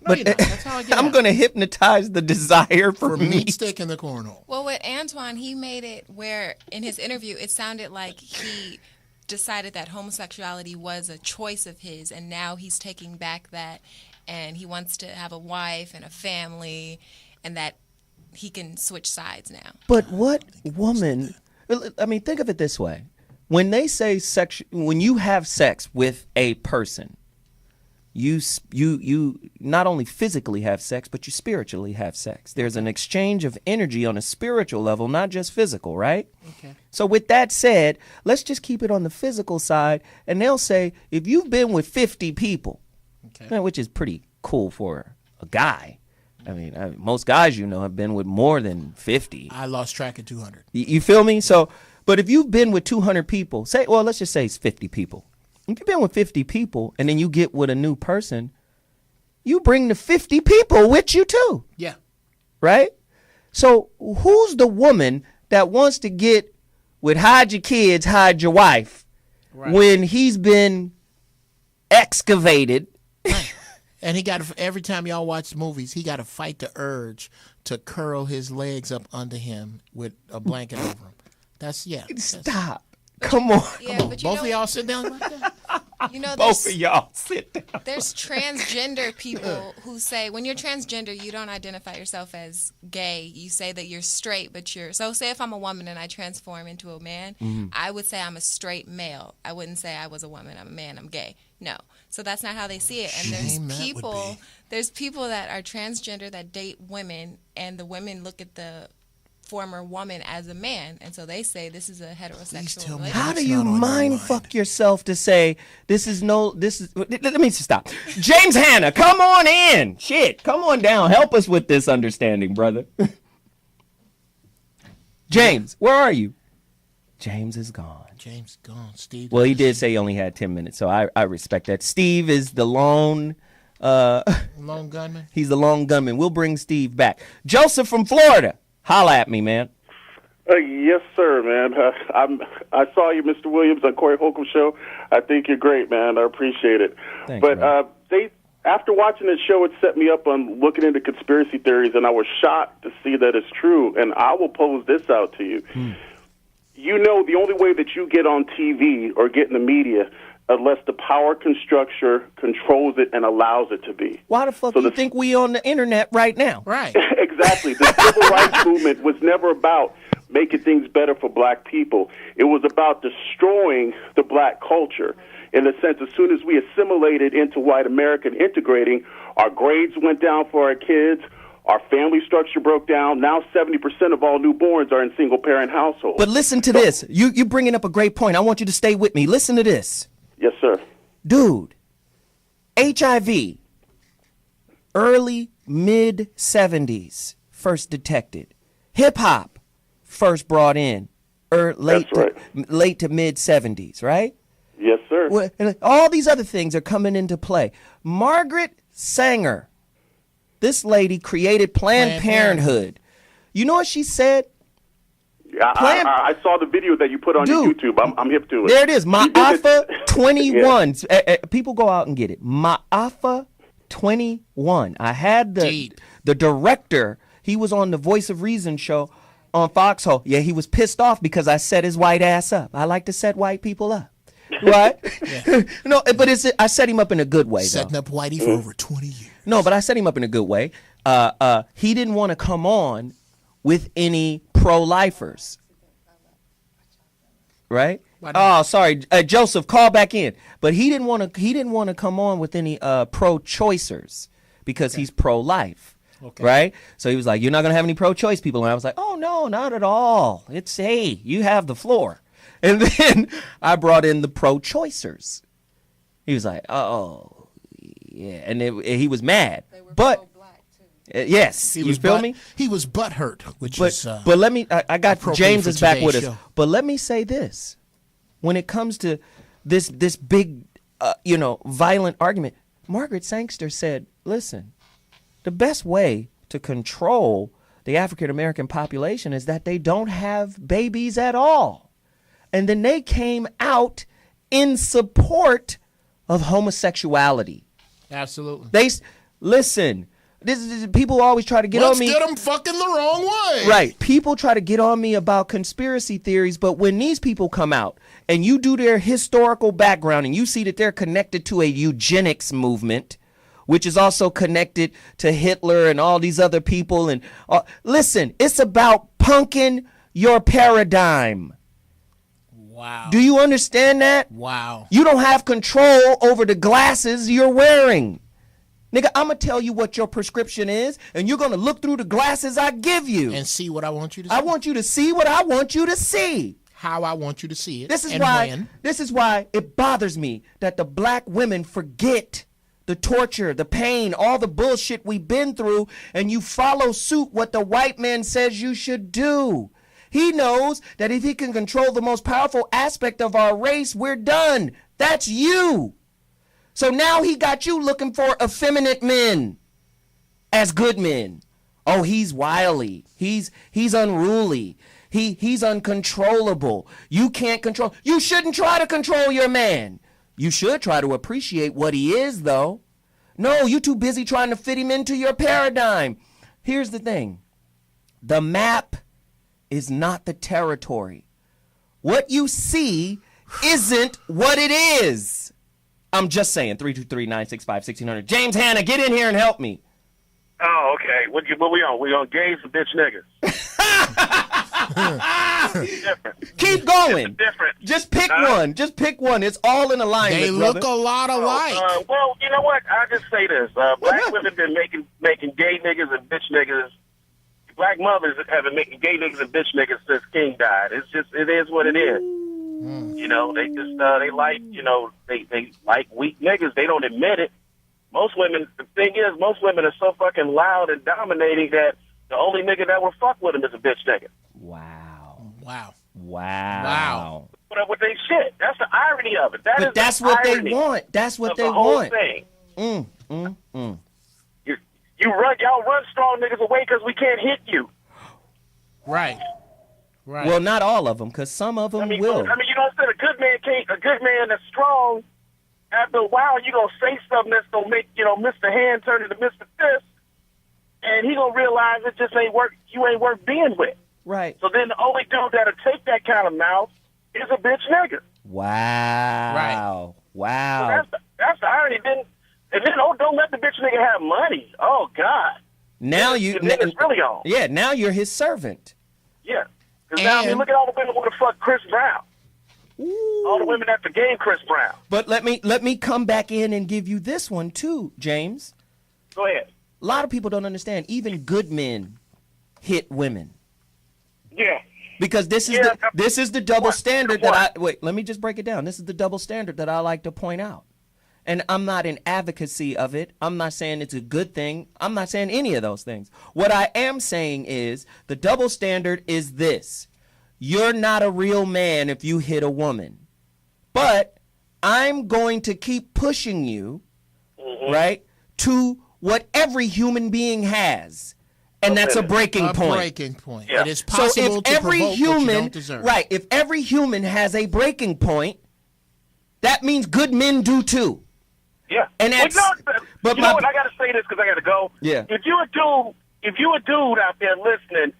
No, you're not. That's how I get I'm going to hypnotize the desire for meat stick in the cornhole. Well, with Antoine, he made it where in his interview, it sounded like he decided that homosexuality was a choice of his, and now he's taking back that, and he wants to have a wife and a family, and that he can switch sides now. But what woman, I mean, think of it this way. When they say when you have sex with a person, you not only physically have sex, but you spiritually have sex. There's an exchange of energy on a spiritual level, not just physical, right? Okay. So with that said, let's just keep it on the physical side. And they'll say, if you've been with 50 people, which is pretty cool for a guy. I mean, most guys, have been with more than 50. I lost track of 200. You feel me? So, but if you've been with 200 people, let's just say it's 50 people. If you've been with 50 people and then you get with a new person, you bring the 50 people with you too. Yeah. Right? So who's the woman that wants to get with hide your kids, hide your wife when he's been excavated? And he got every time y'all watch movies, he got to fight the urge to curl his legs up under him with a blanket over him. Stop. Come on. Yeah, but both of y'all sit down like that. Both of y'all sit down. There's transgender people who say when you're transgender, you don't identify yourself as gay. You say that you're straight, but so say if I'm a woman and I transform into a man, I would say I'm a straight male. I wouldn't say I was a woman, I'm a man, I'm gay. No. So that's not how they see it. And there's people that are transgender that date women, and the women look at the former woman as a man, and so they say this is a heterosexual relationship. How do you mind fuck yourself to say this is let me stop. James Hanna, come on in. Shit, come on down. Help us with this understanding, brother. James, where are you? James is gone. James gone. Steve. Well, he did say he only had 10 minutes, so I respect that. Steve is the lone gunman. He's the lone gunman. We'll bring Steve back. Joseph from Florida. Holla at me, man. Yes, sir, man. I saw you, Mr. Williams, on Corey Holcomb show. I think you're great, man. I appreciate it. Thanks, but after watching the show, it set me up on looking into conspiracy theories, and I was shocked to see that it's true. And I will pose this out to you. You know, the only way that you get on TV or get in the media, unless the power structure controls it and allows it to be. Why the fuck do you think we on the internet right now? Right. Exactly. The civil rights movement was never about making things better for black people. It was about destroying the black culture. In the sense, as soon as we assimilated into white America and integrating, our grades went down for our kids, our family structure broke down. Now 70% of all newborns are in single-parent households. But listen to this. You're bringing up a great point. I want you to stay with me. Listen to this. Yes, sir. Dude, HIV, early mid 70s first detected. Hip hop first brought in late to mid 70s, right? Yes, sir. Well, and all these other things are coming into play. Margaret Sanger, this lady created Planned Parenthood. You know what she said? I saw the video that you put on your YouTube. I'm hip to it. There it is. Ma'afa 21. Yeah. People go out and get it. Ma'afa 21. I had the director. He was on the Voice of Reason show on Foxhole. Yeah, he was pissed off because I set his white ass up. I like to set white people up. Right? No, but I set him up in a good way, Setting up Whitey for over 20 years. No, but I set him up in a good way. He didn't want to come on with any pro-lifers. Right? Oh, sorry, Joseph, call back in. But he didn't want to come on with any pro-choicers because he's pro-life. Okay. Right? So he was like, "You're not going to have any pro-choice people." And I was like, "Oh no, not at all. It's you have the floor." And then I brought in the pro-choicers. He was like, "Oh, yeah," and he was mad. But yes, you feel me? He was butthurt, but let me. I got James is back with us. But let me say this: when it comes to this big, violent argument, Margaret Sangster said, "Listen, the best way to control the African American population is that they don't have babies at all." And then they came out in support of homosexuality. Absolutely. Listen. People always try to get on me. Let's get them fucking the wrong way. Right. People try to get on me about conspiracy theories, but when these people come out and you do their historical background and you see that they're connected to a eugenics movement, which is also connected to Hitler and all these other people, and listen, it's about punking your paradigm. Wow. Do you understand that? Wow. You don't have control over the glasses you're wearing. Nigga, I'm going to tell you what your prescription is, and you're going to look through the glasses I give you. And see what I want you to see. I want you to see what I want you to see. How I want you to see it. This is why it bothers me that the black women forget the torture, the pain, all the bullshit we've been through, and you follow suit what the white man says you should do. He knows that if he can control the most powerful aspect of our race, we're done. That's you. So now he got you looking for effeminate men as good men. Oh, he's wily. He's unruly. He's uncontrollable. You can't control. You shouldn't try to control your man. You should try to appreciate what he is, though. No, you're too busy trying to fit him into your paradigm. Here's the thing. The map is not the territory. What you see isn't what it is. I'm just saying. 323-965-1600. James Hanna, get in here and help me. Oh, okay. What we on? We on gays or bitch niggas? Keep going. Different. Just pick one. Just pick one. It's all in alignment. They look a lot alike. Well, you know what? I'll just say this. Black women been making gay niggas and bitch niggas. Black mothers have been making gay niggas and bitch niggas since King died. It is what it is. You know, they just they like they like weak niggas. They don't admit it. Most women, the thing is, most women are so fucking loud and dominating that the only nigga that will fuck with them is a bitch nigga. Wow. Put up with they shit. That's the irony of it. That's what they want. That's what they want. Thing. Y'all run strong niggas away because we can't hit you. Right. Well, not all of them, because some of them will. I mean, you know, a good man that's strong. After a while, you gonna say something that's gonna make Mr. Hand turn into Mr. Fist, and he gonna realize it just ain't work. You ain't worth being with. Right. So then the only dude that'll take that kind of mouth is a bitch nigga. Wow. So that's the irony. And then don't let the bitch nigga have money. Oh God. Now it's really on. Yeah. Now you're his servant. Yeah. Because now look at all the women who want to fuck Chris Brown. Ooh. All the women that forgave Chris Brown. But let me come back in and give you this one too, James. Go ahead. A lot of people don't understand. Even good men hit women. Yeah. Because this is the double standard let me just break it down. This is the double standard that I like to point out. And I'm not in advocacy of it. I'm not saying it's a good thing. I'm not saying any of those things. What I am saying is the double standard is this. You're not a real man if you hit a woman. But I'm going to keep pushing you, right, to what every human being has. And that's a breaking point. A breaking point. Yeah. It is possible so if to every provoke human, what you don't deserve. right, if every human has a breaking point, that means good men do too. Yeah. And that's, but you know what? I got to say this because I got to go. Yeah. If you a dude out there listening,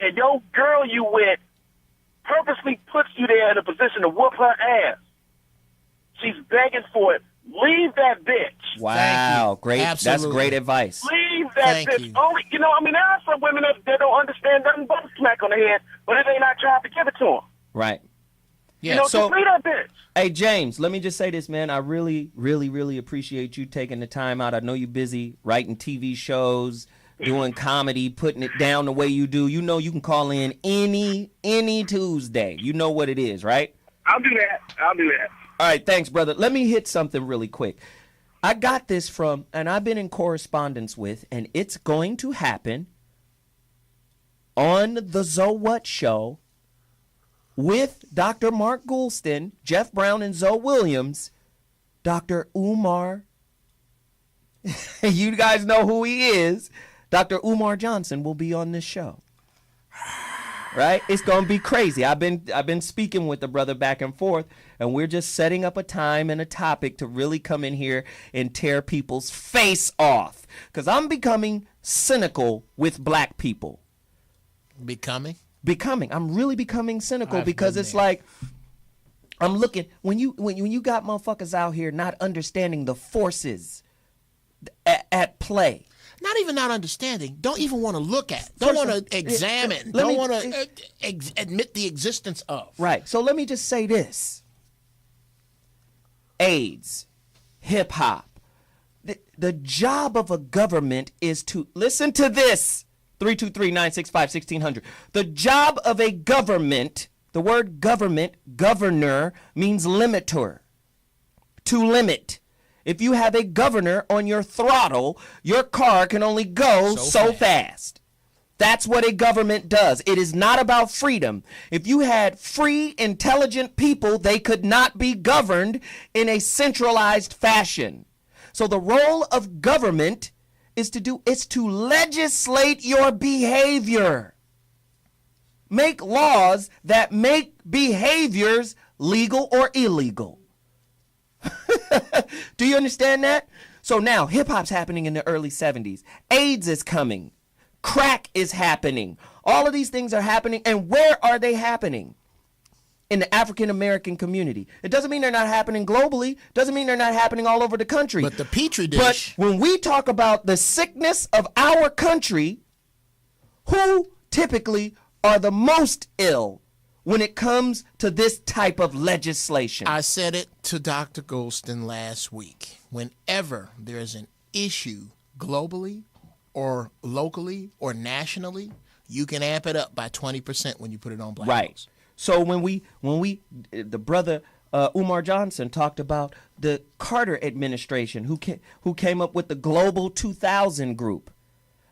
and your girl you with purposely puts you there in a position to whoop her ass, she's begging for it. Leave that bitch. Wow, great. Absolutely. That's great advice. Leave that Thank bitch. you. Only, there are some women that don't understand nothing but a smack on the head, but it ain't not trying to give it to them. Right. Yeah. Just leave that bitch. Hey, James, let me just say this, man. I really, really, really appreciate you taking the time out. I know you're busy writing TV shows, doing comedy, putting it down the way you do. You know you can call in any Tuesday. You know what it is, right? I'll do that. All right, thanks, brother. Let me hit something really quick. I got this from, and I've been in correspondence with, and it's going to happen on the Zoe What Show with Dr. Mark Goulston, Jeff Brown, and Zoe Williams. Dr. Umar, you guys know who he is. Dr. Umar Johnson will be on this show. Right? It's going to be crazy. I've been speaking with the brother back and forth, and we're just setting up a time and a topic to really come in here and tear people's face off. Because I'm becoming cynical with black people. Becoming? I'm really becoming cynical I've because been it's there. like I'm looking when you got motherfuckers out here not understanding the forces at play. Not even not understanding. Don't even want to look at. Don't want to examine. Don't want to admit the existence of. Right. So let me just say this. AIDS, hip hop. The job of a government is to listen to this. 323-965-1600. The job of a government, the word government, governor, means limiter. To limit. If you have a governor on your throttle, your car can only go so fast. That's what a government does. It is not about freedom. If you had free, intelligent people, they could not be governed in a centralized fashion. So the role of government is to legislate your behavior. Make laws that make behaviors legal or illegal. Do you understand that? So now hip hop's happening in the early 70s. AIDS is coming. Crack is happening. All of these things are happening. And where are they happening? In the African American community. It doesn't mean they're not happening globally. Doesn't mean they're not happening all over the country. But the Petri dish. But when we talk about the sickness of our country, who typically are the most ill when it comes to this type of legislation? I said it to Dr. Goulston last week. Whenever there is an issue globally or locally or nationally, you can amp it up by 20% when you put it on black folks. So when we the brother Umar Johnson talked about the Carter administration who came up with the Global 2000 group.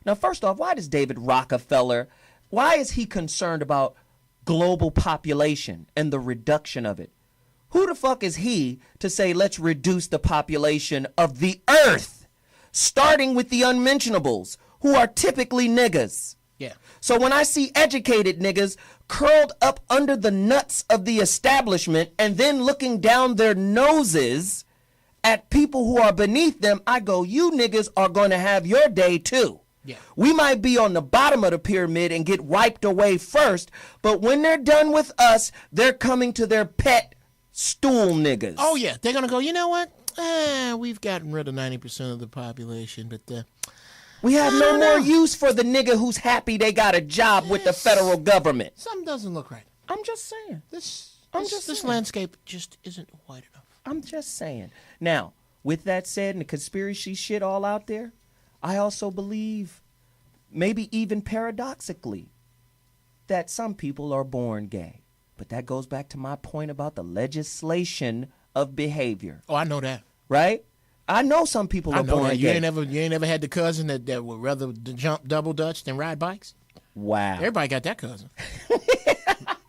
Now, first off, why does David Rockefeller, why is he concerned about global population and the reduction of it? Who the fuck is he to say let's reduce the population of the earth, starting with the unmentionables, who are typically niggas? Yeah. So when I see educated niggas curled up under the nuts of the establishment and then looking down their noses at people who are beneath them, I go, you niggas are going to have your day too. Yeah. We might be on the bottom of the pyramid and get wiped away first, but when they're done with us, they're coming to their pet stool niggas. Oh, yeah. They're going to go, you know what? We've gotten rid of 90% of the population, but we have no more use for the nigga who's happy they got a job with the federal government. something doesn't look right. I'm just saying. This saying. landscape just isn't white enough. I'm just saying. Now, with that said, and the conspiracy shit all out there, I also believe, maybe even paradoxically, that some people are born gay. But that goes back to my point about the legislation of behavior. Oh, I know that. Right? I know some people I are know born that. gay. You ain't never had the cousin that would rather jump double dutch than ride bikes. Wow. Everybody got that cousin.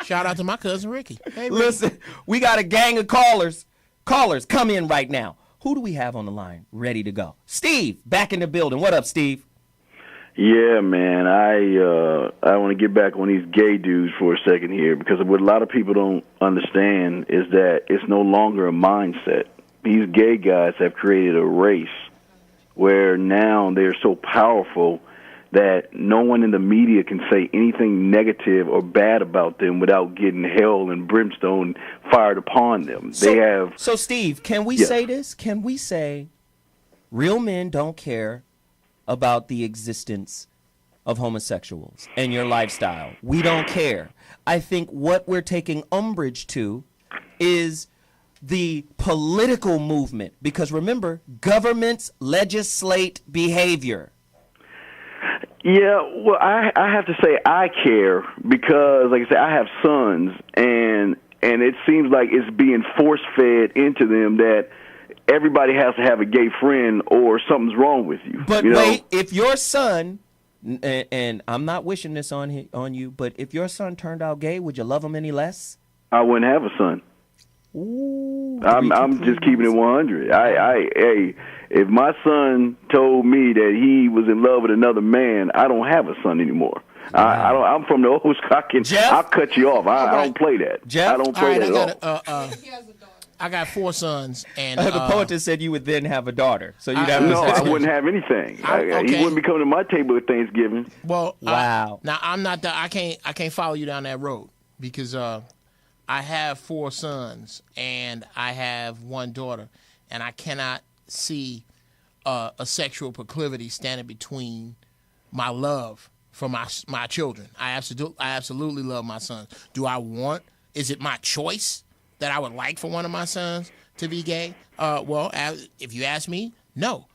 Shout out to my cousin Ricky. Hey, Ricky. Listen, we got a gang of callers. Callers, come in right now. Who do we have on the line ready to go? Steve, back in the building. What up, Steve? Yeah, man. I want to get back on these gay dudes for a second here, because what a lot of people don't understand is that it's no longer a mindset. These gay guys have created a race where now they're so powerful that no one in the media can say anything negative or bad about them without getting hell and brimstone fired upon them. So, Steve, can we Yes. say this? Can we say real men don't care about the existence of homosexuals and your lifestyle? We don't care. I think what we're taking umbrage to is the political movement, because remember, governments legislate behavior. Yeah, well, I have to say I care because, like I said, I have sons, and it seems like it's being force-fed into them that everybody has to have a gay friend or something's wrong with you. But you know? wait, if your son, and I'm not wishing this on you, but if your son turned out gay, would you love him any less? I wouldn't have a son. Ooh, I'm just keeping it 100. Hey, if my son told me that he was in love with another man, I don't have a son anymore. I don't. I'm from the old school. I'll cut you off. I don't play that. Jeff? I don't play that at all. I got 4 sons, and the poetess said you would then have a daughter, so you'd have. No, I wouldn't have anything. He wouldn't be coming to my table at Thanksgiving. Well, wow. Now I'm not. I can't follow you down that road because I have 4 sons and I have 1 daughter, and I cannot see a sexual proclivity standing between my love for my children. I absolutely love my sons. Is it my choice that I would like for one of my sons to be gay? Well, if you ask me, no.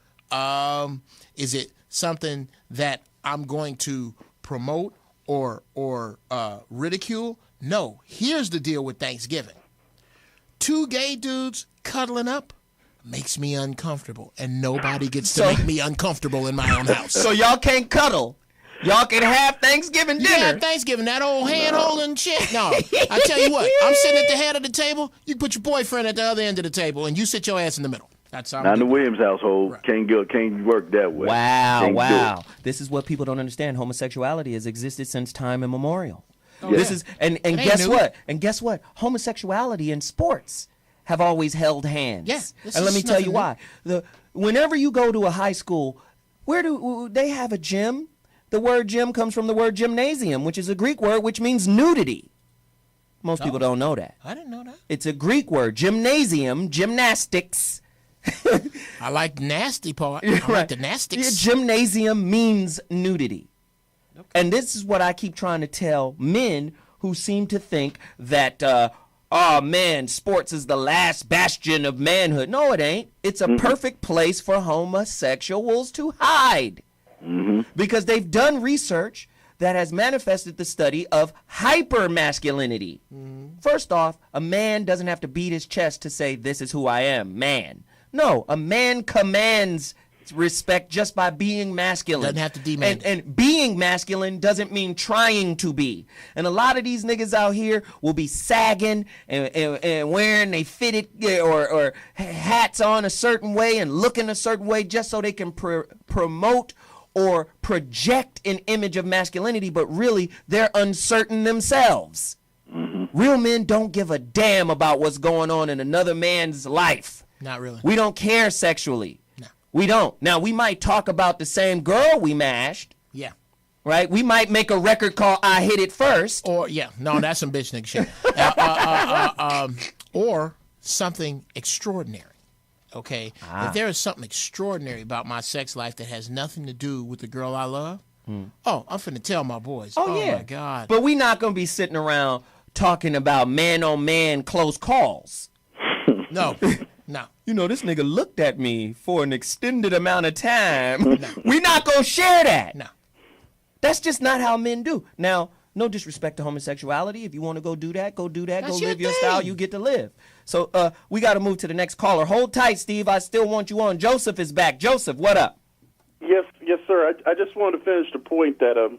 Is it something that I'm going to promote or ridicule? No. Here's the deal with Thanksgiving. 2 gay dudes cuddling up makes me uncomfortable, and nobody gets to make me uncomfortable in my own house. So y'all can't cuddle. Y'all can have Thanksgiving dinner. Yeah, Thanksgiving, that old hand-holding shit. No, I tell you what, I'm sitting at the head of the table, you put your boyfriend at the other end of the table, and you sit your ass in the middle. That's how Not in the Williams household. Right. Can't work that way. Wow. This is what people don't understand. Homosexuality has existed since time immemorial. Oh, yeah. This is and guess what? And guess what? Homosexuality in sports have always held hands. Yeah, and let me tell you why. Whenever you go to a high school, where do they have a gym? The word gym comes from the word gymnasium, which is a Greek word which means nudity. Most people don't know that. I didn't know that. It's a Greek word, gymnasium, gymnastics. I like the nasty part. I like the nastics. Yeah, gymnasium means nudity. Okay. And this is what I keep trying to tell men who seem to think that, oh man, sports is the last bastion of manhood. No, it ain't. It's a perfect place for homosexuals to hide. Because they've done research that has manifested the study of hypermasculinity. First off, a man doesn't have to beat his chest to say, this is who I am, man. No, a man commands respect just by being masculine. Doesn't have to demand it. And being masculine doesn't mean trying to be. And a lot of these niggas out here will be sagging and wearing they fitted or hats on a certain way and looking a certain way just so they can promote or project an image of masculinity, but really they're uncertain themselves. Real men don't give a damn about what's going on in another man's life. Not really. We don't care sexually. No. We don't. Now, we might talk about the same girl we mashed. Yeah. Right? We might make a record called I Hit It First. Or, yeah. No, that's some bitch nigga shit. Or something extraordinary. Okay? If there is something extraordinary about my sex life that has nothing to do with the girl I love, I'm finna tell my boys. Oh, yeah. My God. But we not going to be sitting around talking about man-on-man close calls. No. No. You know, this nigga looked at me for an extended amount of time. No. We not going to share that. No. That's just not how men do. Now, No disrespect to homosexuality. If you want to go do that, go do that. That's Go live your your style. thing. You get to live. So we got to move to the next caller. Hold tight, Steve. I still want you on. Joseph is back. Joseph, what up? Yes, sir. I just wanted to finish the point that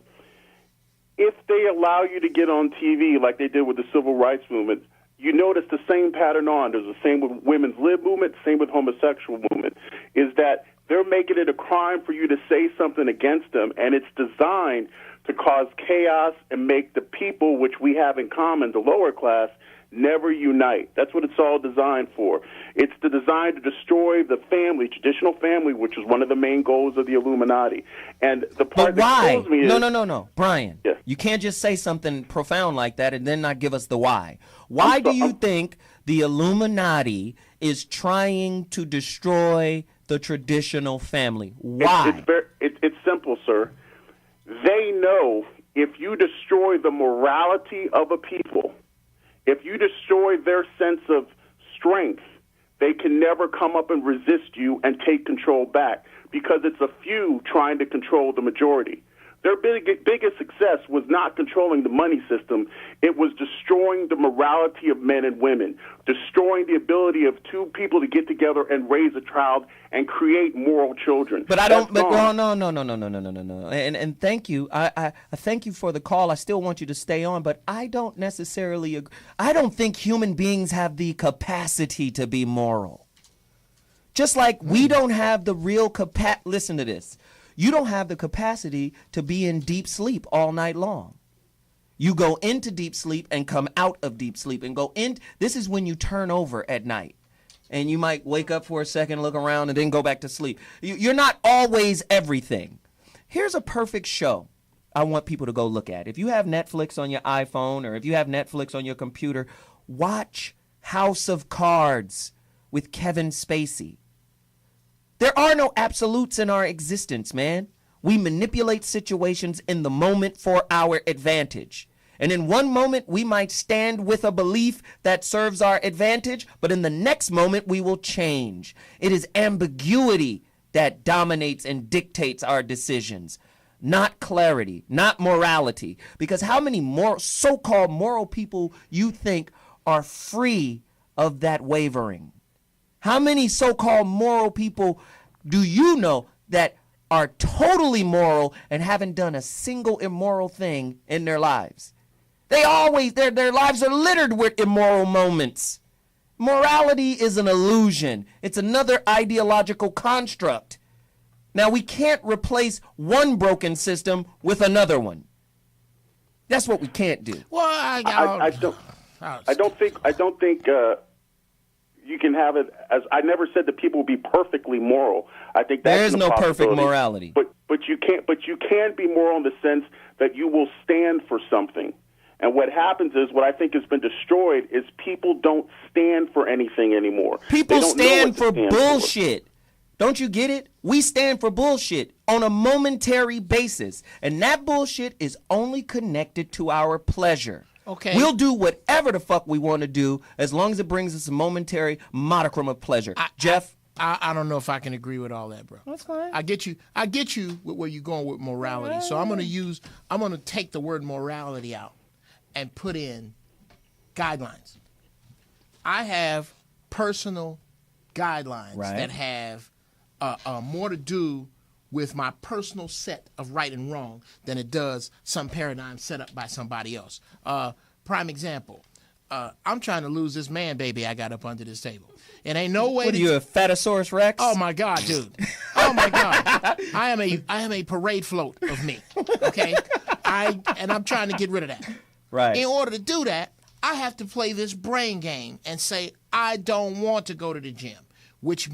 if they allow you to get on TV like they did with the civil rights movement, you notice the same pattern on. There's the same with women's lib movement, same with homosexual movement, is that they're making it a crime for you to say something against them, and it's designed to cause chaos and make the people, which we have in common, the lower class, never unite. That's what it's all designed for. It's the design to destroy the family, traditional family, which is one of the main goals of the Illuminati. And the part But why? that kills me is... No. Brian, Yes. you can't just say something profound like that and then not give us the why. Why do you think the Illuminati is trying to destroy the traditional family? Why? It's simple, sir. They know if you destroy the morality of a people, if you destroy their sense of strength, they can never come up and resist you and take control back because it's a few trying to control the majority. Their biggest success was not controlling the money system. It was destroying the morality of men and women, destroying the ability of two people to get together and raise a child and create moral children. But I don't. That's But wrong. no. And thank you. I thank you for the call. I still want you to stay on, but I don't necessarily agree. I don't think human beings have the capacity to be moral. Just like we don't have the real capacity. Listen to this. You don't have the capacity to be in deep sleep all night long. You go into deep sleep and come out of deep sleep and go in. This is when you turn over at night. And you might wake up for a second, look around, and then go back to sleep. You're not always everything. Here's a perfect show I want people to go look at. If you have Netflix on your iPhone or if you have Netflix on your computer, watch House of Cards with Kevin Spacey. There are no absolutes in our existence, man. We manipulate situations in the moment for our advantage. And in one moment, we might stand with a belief that serves our advantage, but in the next moment, we will change. It is ambiguity that dominates and dictates our decisions, not clarity, not morality. Because how many more so-called moral people you think are free of that wavering? How many so-called moral people do you know that are totally moral and haven't done a single immoral thing in their lives? They always, their lives are littered with immoral moments. Morality is an illusion. It's another ideological construct. Now, we can't replace one broken system with another one. That's what we can't do. Well, I don't think you can have it as I never said that people will be perfectly moral. I think that's there is no perfect morality. But you can be moral in the sense that you will stand for something. And what happens is, what I think has been destroyed is people don't stand for anything anymore. People stand for bullshit. Don't you get it? We stand for bullshit on a momentary basis. And that bullshit is only connected to our pleasure. Okay. We'll do whatever the fuck we want to do as long as it brings us a momentary modicum of pleasure. Jeff? I don't know if I can agree with all that, bro. That's fine. I get you with where you're going with morality. So I'm going to take the word morality out and put in guidelines. I have personal guidelines that have more to do with my personal set of right and wrong than it does some paradigm set up by somebody else. Prime example, I'm trying to lose this man baby I got up under this table. It ain't no way. What are you, a Fatosaurus Rex? Oh my God, dude! Oh my God! I am a parade float of me. Okay, I'm trying to get rid of that. Right. In order to do that, I have to play this brain game and say I don't want to go to the gym, which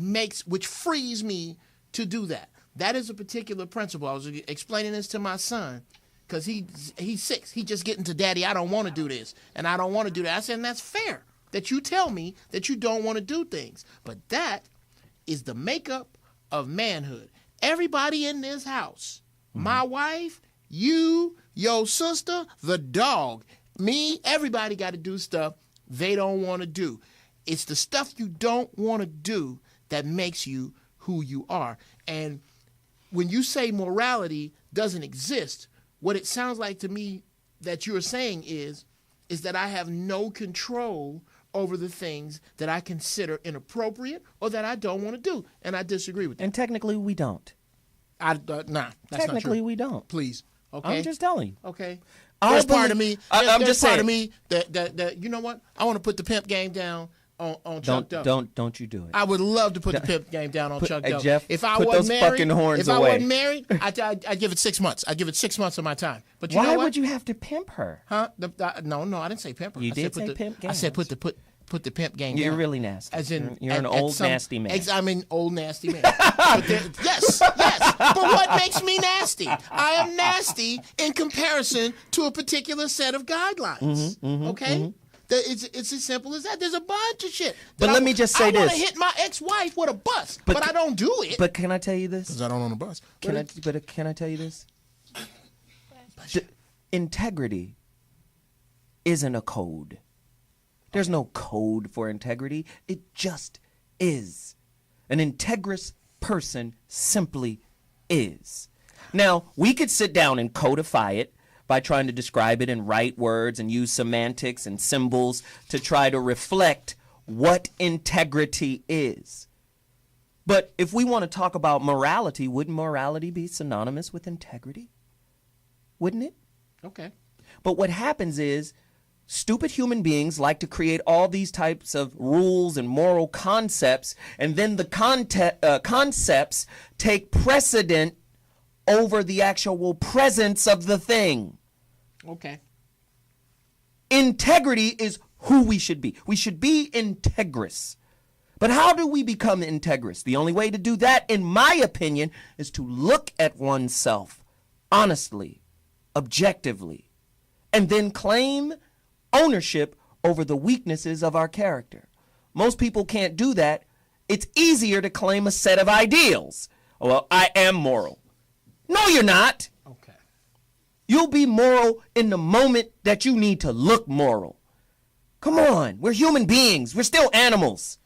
frees me to do that. That is a particular principle. I was explaining this to my son because he's 6. He just getting to daddy. I don't want to do this and I don't want to do that. I said, and that's fair that you tell me that you don't want to do things, but that is the makeup of manhood. Everybody in this house, my wife, you, your sister, the dog, me, everybody got to do stuff they don't want to do. It's the stuff you don't want to do that makes you who you are. And when you say morality doesn't exist, what it sounds like to me that you're saying is that I have no control over the things that I consider inappropriate or that I don't want to do, and I disagree with that. And technically, we don't. Nah, that's not Technically, true. we don't. Please, okay. I'm just telling you. Okay. I There's believe- part of me. I'm there's just part saying. of me that you know what? I want to put the pimp game down on Chuck Duff. Don't you do it. I would love to put the pimp game down on Chuck Duff. Jeff, if I put wasn't those married, fucking horns if I away. wasn't married, I'd give it 6 months. I'd give it 6 months of my time. But you know Why what? would you have to pimp her? Huh? No, I didn't say pimp her. You I did said say put pimp I said put the pimp game You're down. really nasty. As in, you're an at old some- nasty man. I'm an old nasty man. Yes. But what makes me nasty? I am nasty in comparison to a particular set of guidelines. Okay? It's as simple as that. There's a bunch of shit. But let me just say I want to this. hit my ex-wife with a bus, but I don't do it. But can I tell you this? Because I don't own a bus. Can I tell you this? Integrity isn't a code. There's no code for integrity. It just is. An integrous person simply is. Now, we could sit down and codify it by trying to describe it in right words and use semantics and symbols to try to reflect what integrity is. But if we want to talk about morality, wouldn't morality be synonymous with integrity? Wouldn't it? Okay. But what happens is stupid human beings like to create all these types of rules and moral concepts, and then the concepts take precedent over the actual presence of the thing. Okay. Integrity is who we should be. We should be integrous. But how do we become integrous? The only way to do that, in my opinion, is to look at oneself honestly, objectively, and then claim ownership over the weaknesses of our character. Most people can't do that. It's easier to claim a set of ideals. Well, I am moral. No, you're not. Okay. You'll be moral in the moment that you need to look moral. Come on, we're human beings. We're still animals.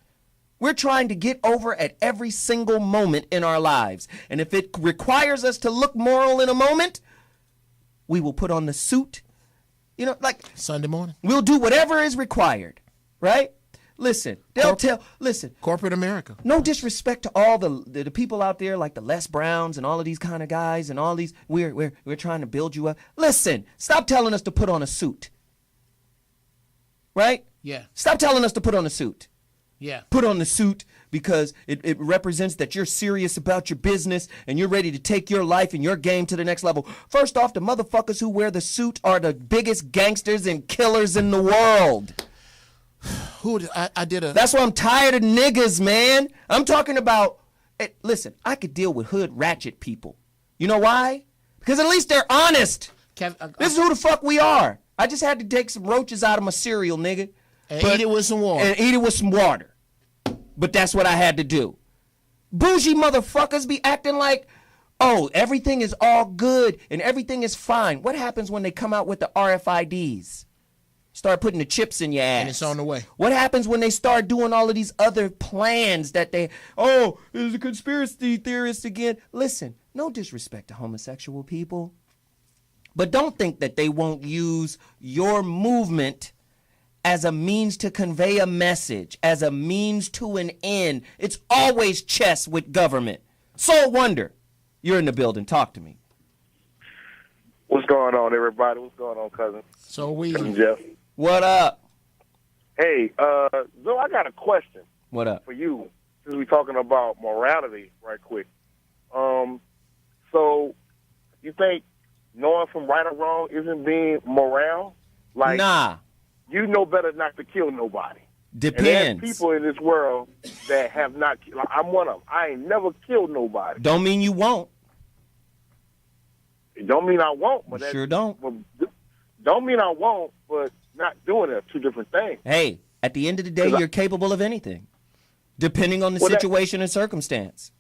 We're trying to get over at every single moment in our lives. And if it requires us to look moral in a moment, we will put on the suit. You know, like Sunday morning. We'll do whatever is required, right? Listen, listen. Corporate America. No disrespect to all the people out there like the Les Browns and all of these kind of guys and all these. We're trying to build you up. Listen, stop telling us to put on a suit. Right? Yeah. Stop telling us to put on a suit. Yeah. Put on the suit because it represents that you're serious about your business and you're ready to take your life and your game to the next level. First off, the motherfuckers who wear the suit are the biggest gangsters and killers in the world. I did a... That's why I'm tired of niggas, man. I'm talking about... Listen, I could deal with hood ratchet people. You know why? Because at least they're honest. This is who the fuck we are. I just had to take some roaches out of my cereal, nigga. And eat it with some water. And eat it with some water. But that's what I had to do. Bougie motherfuckers be acting like, oh, everything is all good and everything is fine. What happens when they come out with the RFIDs? Start putting the chips in your ass. And it's on the way. What happens when they start doing all of these other plans that there's a conspiracy theorist again. Listen, no disrespect to homosexual people. But don't think that they won't use your movement as a means to convey a message, as a means to an end. It's always chess with government. Soul Wonder, you're in the building. Talk to me. What's going on, everybody? What's going on, cousin? So we... Cousin Jeff. What up? Hey, Zoe, I got a question. What up? For you, since we're talking about morality right quick. So you think knowing from right or wrong isn't being moral? Like, nah. You know better not to kill nobody. Depends. And there's people in this world that have not. Like, I'm one of them. I ain't never killed nobody. Don't mean you won't. It don't mean I won't. But Sure don't. Don't mean I won't, but not doing it are two different things. Hey, at the end of the day, you're capable of anything, depending on the situation and circumstance.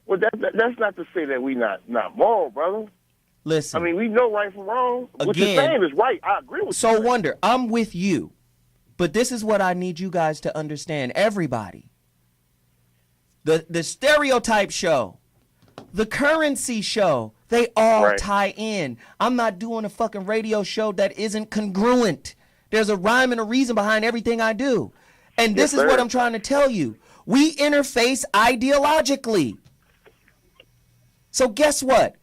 Well, that's not to say that we not moral, brother. Listen. I mean, we know right from wrong. What you're Again, saying is right. I agree with you. So Wonder, I'm with you. But this is what I need you guys to understand. Everybody. The stereotype show, the currency show, They all Right. tie in. I'm not doing a fucking radio show that isn't congruent. There's a rhyme and a reason behind everything I do. And this Yes, is what sir. I'm trying to tell you. We interface ideologically. So guess what?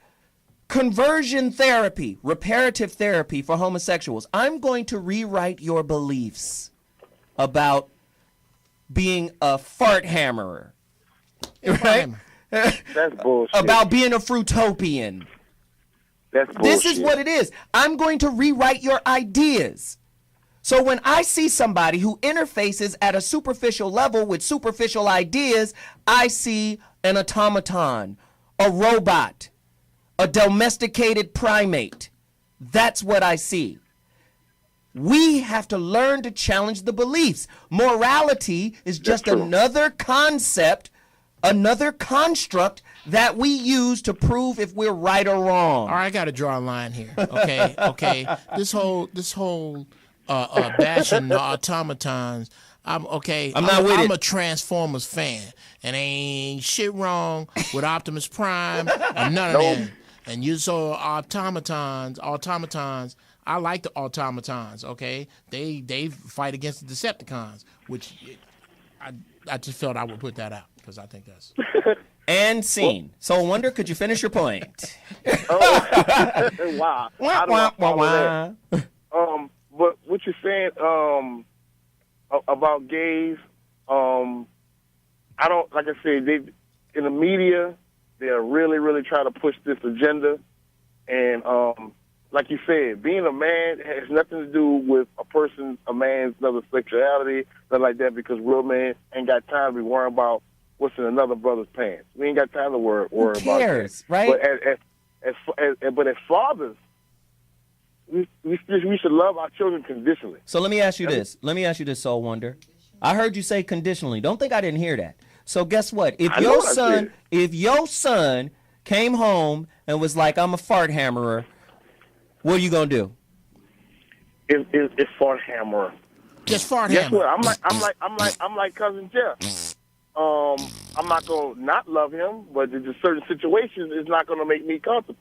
Conversion therapy, reparative therapy for homosexuals. I'm going to rewrite your beliefs about being a fart hammerer. Right? That's bullshit. About being a fruitopian. That's bullshit. This is what it is. I'm going to rewrite your ideas. So when I see somebody who interfaces at a superficial level with superficial ideas, I see an automaton, a robot, a domesticated primate. That's what I see. We have to learn to challenge the beliefs. Morality is just true. another concept, another construct that we use to prove if we're right or wrong. All right, I got to draw a line here. Okay, okay. This whole bashing the automatons. I'm not with it. I'm a Transformers fan, and ain't shit wrong with Optimus Prime or none of that. And you saw automatons. I like the automatons. Okay, they fight against the Decepticons, which I just felt I would put that out because I think that's. And scene. So I wonder, could you finish your point? Wow. Wah, I don't wah, know wah, all of that. wah. But what you're saying about gays, I don't, like I said, they in the media, they're really, really trying to push this agenda. And like you said, being a man has nothing to do with a man's another sexuality, nothing like that, because real men ain't got time to be worrying about what's in another brother's pants. We ain't got time to worry about cares, that. right? But as fathers, we should love our children conditionally. So let me ask you this. Soul Wonder. I heard you say conditionally. Don't think I didn't hear that. So guess what? If your son came home and was like, I'm a fart hammerer, what are you gonna do? It's fart hammerer. Just fart Guess hammer. what? I'm like cousin Jeff. I'm not gonna not love him, but in certain situations, it's not gonna make me comfortable.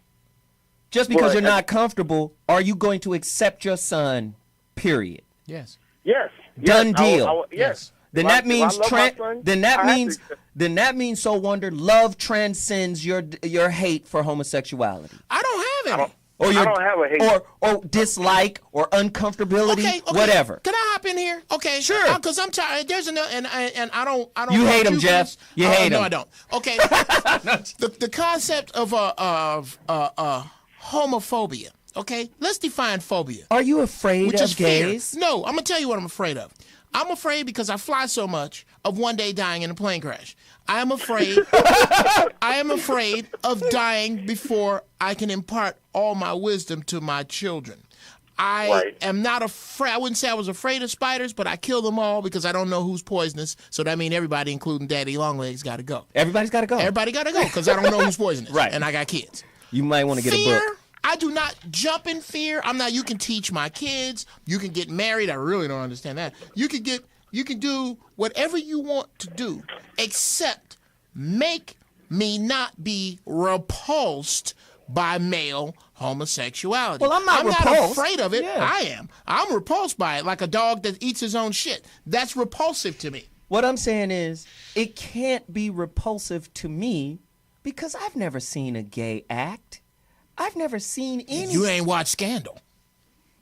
Just because But- you're not comfortable, are you going to accept your son? Period. Yes. Yes. Done yes, deal. Yes. Then If that I means love my son, then that means Soul Wonder, love transcends your hate for homosexuality. I don't have any. Or your, I don't have a hate. or dislike or uncomfortability, Okay. whatever. Can I hop in here? Okay, Sure. Because I'm tired. There's another, and I don't. You want hate him, you Jeff. guys- You hate No, him. I don't. Okay. the concept of homophobia. Okay, let's define phobia. Are you afraid Which of is fear. gays? No, I'm gonna tell you what I'm afraid of. I'm afraid because I fly so much of one day dying in a plane crash. I am afraid. I am afraid of dying before I can impart all my wisdom to my children. I am not afraid. I wouldn't say I was afraid of spiders, but I kill them all because I don't know who's poisonous. So that means everybody, including Daddy Longlegs, got to go. Everybody's got to go. Everybody got to go because I don't know who's poisonous. Right. And I got kids. You might want to get Fear. a book. I do not jump in fear. I'm not. You can teach my kids. You can get married. I really don't understand that. You can do whatever you want to do, except make me not be repulsed by male homosexuality. Well, I'm not not repulsed. afraid of it. Yeah. I am. I'm repulsed by it, like a dog that eats his own shit. That's repulsive to me. What I'm saying is, it can't be repulsive to me because I've never seen a gay act. I've never seen any. You ain't watched Scandal.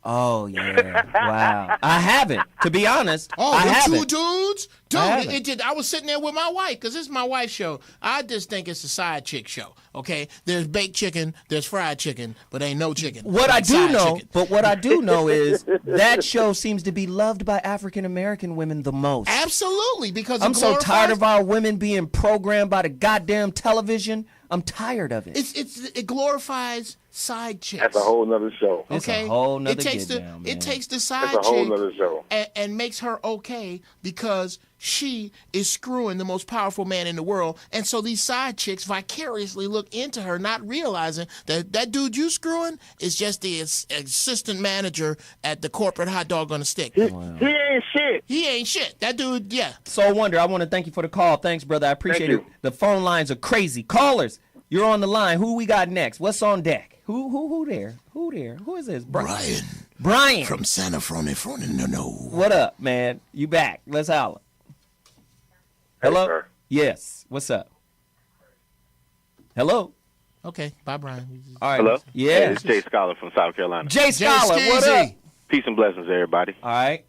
Oh yeah! Wow, I haven't. To be honest, Oh, I the haven't. two dudes, dude. I haven't. It did. I was sitting there with my wife because this is my wife's show. I just think it's a side chick show. Okay, there's baked chicken, there's fried chicken, but ain't no chicken. What I Like do side know, chicken. but what I do know is that show seems to be loved by African American women the most. Absolutely, because I'm it so tired of glorifies- our women being programmed by the goddamn television. I'm tired of it. it glorifies side chicks. That's a whole nother show. It's a Okay, whole nother it takes get the down, it man. takes the side That's a whole chick nother show. and makes her okay because she is screwing the most powerful man in the world, and so these side chicks vicariously look into her, not realizing that dude you screwing is just the assistant manager at the corporate hot dog on a stick. He ain't shit. He ain't shit. That dude, yeah. So Wonder, I want to thank you for the call. Thanks, brother. I appreciate Thank it. you. The phone lines are crazy. Callers, You're on the line. Who we got next? What's on deck? Who there? Who there? Who is this? Brian. Brian. From Santa Frone. No. What up, man? You back. Let's holler. Hello? Hey, sir. Yes. What's up? Hello? Okay. Bye, Brian. All right. Hello? Yeah. Hey, it's Jay Scholar from South Carolina. Jay Scholar, what Skeezy. up? Peace and blessings, everybody. All right.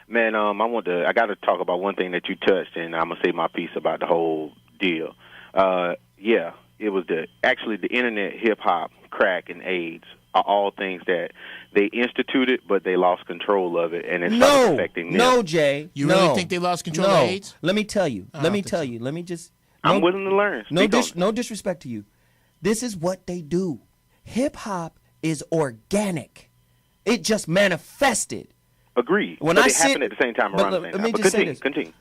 Man, I got to talk about one thing that you touched, and I'm gonna say my piece about the whole deal. Yeah, it was the internet, hip hop, crack, and AIDS are all things that they instituted, but they lost control of it, and it started affecting them. No, Jay. You no. really think they lost control no. of AIDS? Let me tell you. I Let me don't tell think you. Let me just. I'm willing to learn. Speak on it. No disrespect to you. This is what they do. Hip hop is organic. It just manifested. Agreed. When but I it sit, happened at the same time around the same let me time. But just continue, say this. continue.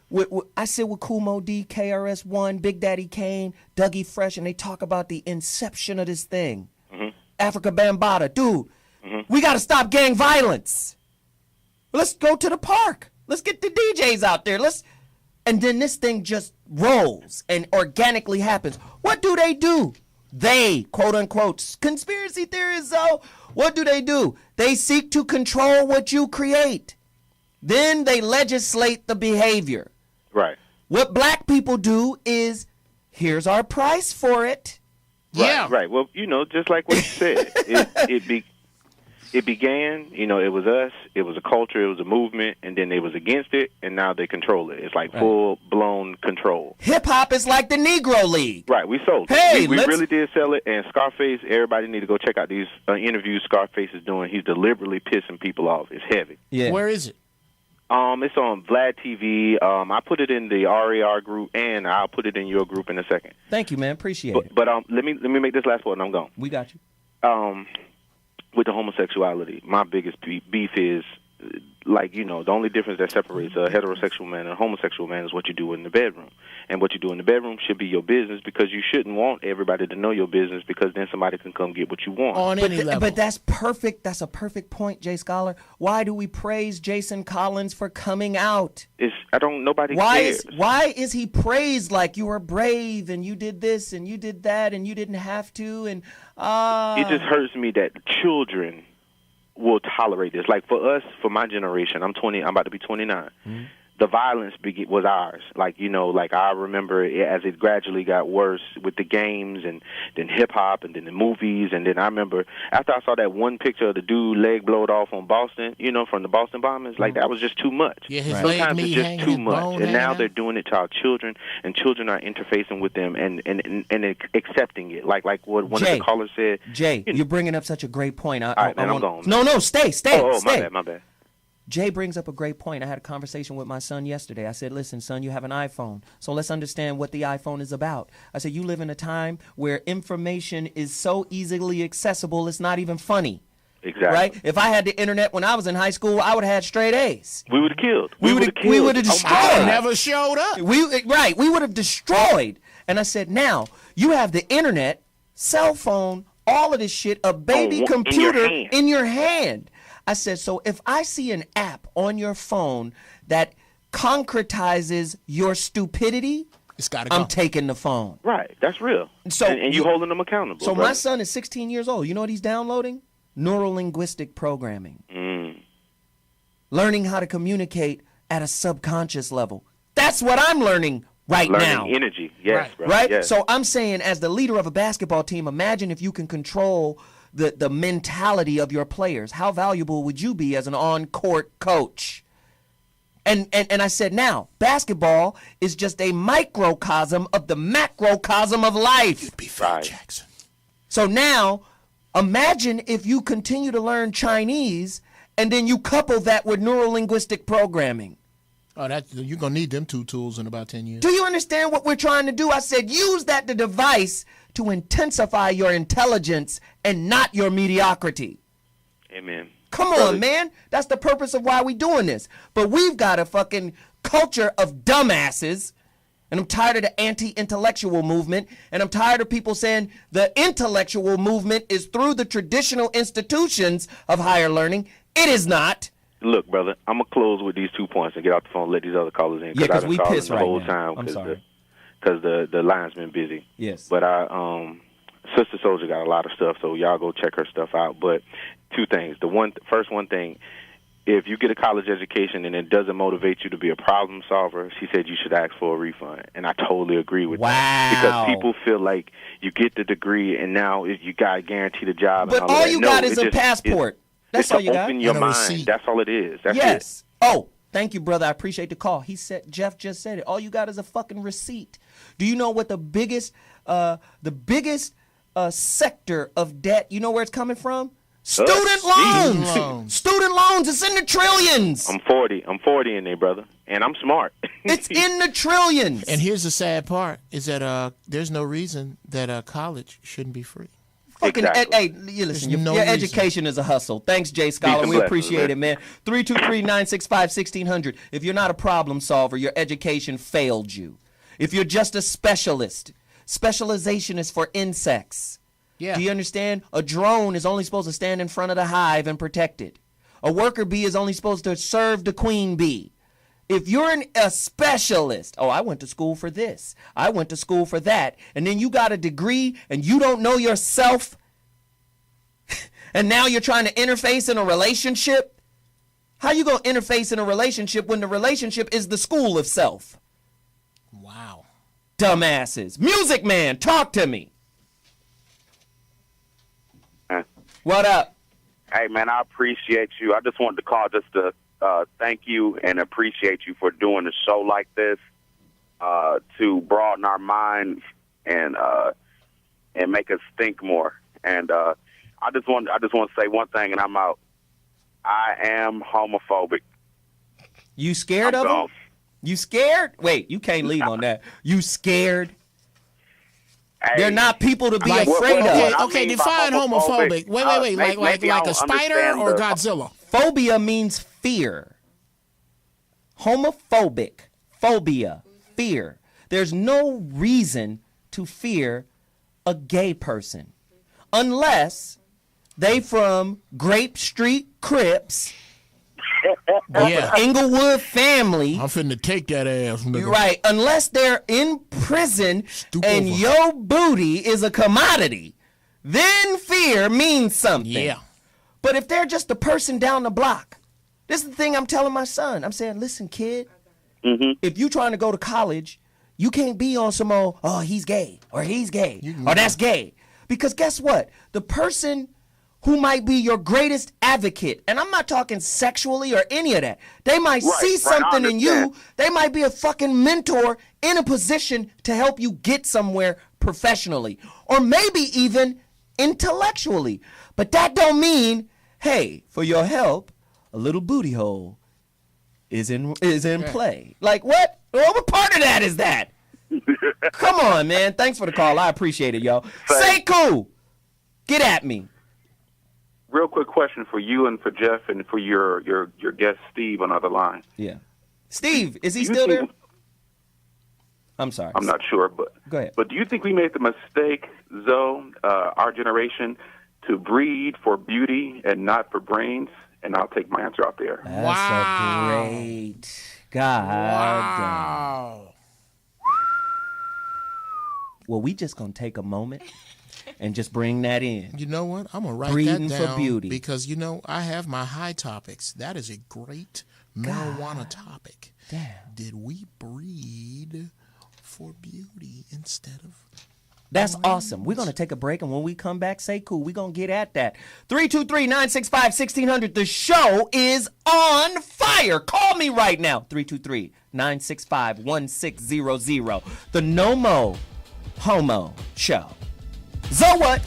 I sit with Kool Moe D, KRS-One, Big Daddy Kane, Dougie Fresh, and they talk about the inception of this thing. Mm-hmm. Africa Bambaataa. Dude, we got to stop gang violence. Let's go to the park. Let's get the DJs out there. And then this thing just rolls and organically happens. What do? They, quote unquote, conspiracy theorists, though, what do? They seek to control what you create. Then they legislate the behavior. Right. What black people do is, here's our price for it. Yeah. Right. Well, just like what you said, it began, it was us, it was a culture, it was a movement, and then they was against it, and now they control it. It's like full-blown control. Hip-hop is like the Negro League. Right, we sold it. Hey, we really did sell it, and Scarface, everybody need to go check out these interviews Scarface is doing. He's deliberately pissing people off. It's heavy. Yeah. Where is it? It's on Vlad TV. I put it in the RAR group, and I'll put it in your group in a second. Thank you, man. Appreciate it. But let me make this last point, and I'm gone. We got you. With the homosexuality, my biggest beef is, the only difference that separates a heterosexual man and a homosexual man is what you do in the bedroom. And what you do in the bedroom should be your business, because you shouldn't want everybody to know your business, because then somebody can come get what you want. On any level. But that's perfect. That's a perfect point, Jay Scholar. Why do we praise Jason Collins for coming out? Nobody cares. Why is he praised like you were brave and you did this and you did that and you didn't have to? And it just hurts me that children will tolerate this. Like for us, for my generation, I'm about to be 29. Mm-hmm. The violence was ours. I remember as it gradually got worse with the games and then hip hop and then the movies. And then I remember after I saw that one picture of the dude leg blowed off on Boston, from the Boston bombings, that was just too much. Yeah, his Sometimes leg it's just too much. And now they're doing it to our children, and children are interfacing with them and accepting it. Like what one of the callers said. Jay, you're bringing up such a great point. All right, man, I'm gone. No, stay. Oh, stay. my bad. Jay brings up a great point. I had a conversation with my son yesterday. I said, listen, son, you have an iPhone. So let's understand what the iPhone is about. I said, you live in a time where information is so easily accessible, it's not even funny. Exactly. Right? If I had the internet when I was in high school, I would have had straight A's. We would have killed. We would have destroyed. I never showed up. We would have destroyed. And I said, now, you have the internet, cell phone, all of this shit, a baby computer in your hand. I said, so if I see an app on your phone that concretizes your stupidity, it's gotta go. I'm taking the phone. Right, that's real. So and you holding them accountable. So brother. my son is 16 years old. You know what he's downloading? Neuro-linguistic programming. Learning how to communicate at a subconscious level. That's what I'm learning now. Learning energy, yes. Right? Yes. So I'm saying, as the leader of a basketball team, imagine if you can control the mentality of your players. How valuable would you be as an on-court coach? And I said, now, basketball is just a microcosm of the macrocosm of life. You'd be Phil Jackson. So now, imagine if you continue to learn Chinese and then you couple that with neuro-linguistic programming. Oh, you're going to need them two tools in about 10 years. Do you understand what we're trying to do? I said, use that device to intensify your intelligence and not your mediocrity. Amen. Come on, man. That's the purpose of why we're doing this. But we've got a fucking culture of dumbasses, and I'm tired of the anti-intellectual movement, and I'm tired of people saying the intellectual movement is through the traditional institutions of higher learning. It is not. Look, brother, I'm going to close with these 2 points and get off the phone and let these other callers in. Yeah, because we pissed the right whole now. time I'm sorry. Because the line's been busy. Yes. But Soldier got a lot of stuff, so y'all go check her stuff out. But two things. First thing, if you get a college education and it doesn't motivate you to be a problem solver, she said you should ask for a refund. And I totally agree with that. Because people feel like you get the degree and now you got to guarantee the job. But and all that. you got is a passport. That's all you got. Open your mind. That's all it is. That's yes. it. Oh, thank you, brother. I appreciate the call. Jeff just said it. All you got is a fucking receipt. Do you know what the biggest sector of debt, you know where it's coming from? Student loans. Student loans. It's in the trillions. I'm 40 in there, brother. And I'm smart. It's in the trillions. And here's the sad part, is that there's no reason that college shouldn't be free. Fucking, hey, you listen, your education is a hustle. Thanks, Jay Scholar. We appreciate it, man. 323-965-1600. If you're not a problem solver, your education failed you. If you're just a specialist, specialization is for insects. Yeah. Do you understand? A drone is only supposed to stand in front of the hive and protect it. A worker bee is only supposed to serve the queen bee. If you're a specialist, oh, I went to school for this, I went to school for that, and then you got a degree and you don't know yourself, and now you're trying to interface in a relationship? How you going to interface in a relationship when the relationship is the school of self? Wow. Dumbasses. Music Man, talk to me. What up? Hey, man, I appreciate you. I just wanted to call just to thank you and appreciate you for doing a show like this to broaden our minds and make us think more. And I just want to say one thing, and I'm out. I am homophobic. You scared of them? You scared? Wait, you can't leave on that. You scared? Hey, they're not people to be afraid of. Okay, define homophobic. Wait. Like a spider or Godzilla? Phobia means fear. Homophobic. Phobia. Fear. There's no reason to fear a gay person unless they from Grape Street Crips. Yeah. Inglewood family. I'm finna take that ass, nigga. Right. Unless they're in prison and your booty is a commodity, then fear means something. Yeah. But if they're just a person down the block, this is the thing I'm telling my son. I'm saying, listen, kid, if you trying to go to college, you can't be on some old, oh, he's gay, or he's gay, or that's gay. Because guess what? The person who might be your greatest advocate, and I'm not talking sexually or any of that. They might see something in you. They might be a fucking mentor in a position to help you get somewhere professionally, or maybe even intellectually. But that don't mean, hey, for your help, a little booty hole is in play. Like what? What part of that is that? Come on, man. Thanks for the call. I appreciate it, yo. Say cool. Get at me. Real quick question for you and for Jeff and for your guest Steve on the other line. Yeah. Steve, is he still there? I'm sorry. I'm not sure, but go ahead. But do you think we made the mistake, Zoe, our generation, to breed for beauty and not for brains? And I'll take my answer out there. That's a great God. Wow. Well, we just gonna take a moment and just bring that in. You know what? I'm gonna write Breeding that down for beauty. because I have my high topics. That is a great marijuana topic. Damn. Did we breed for beauty instead of? That's awesome. We're going to take a break, and when we come back, say cool. We're going to get at that. 323-965-1600. The show is on fire. Call me right now. 323-965-1600. The No Mo Homo Show. So what?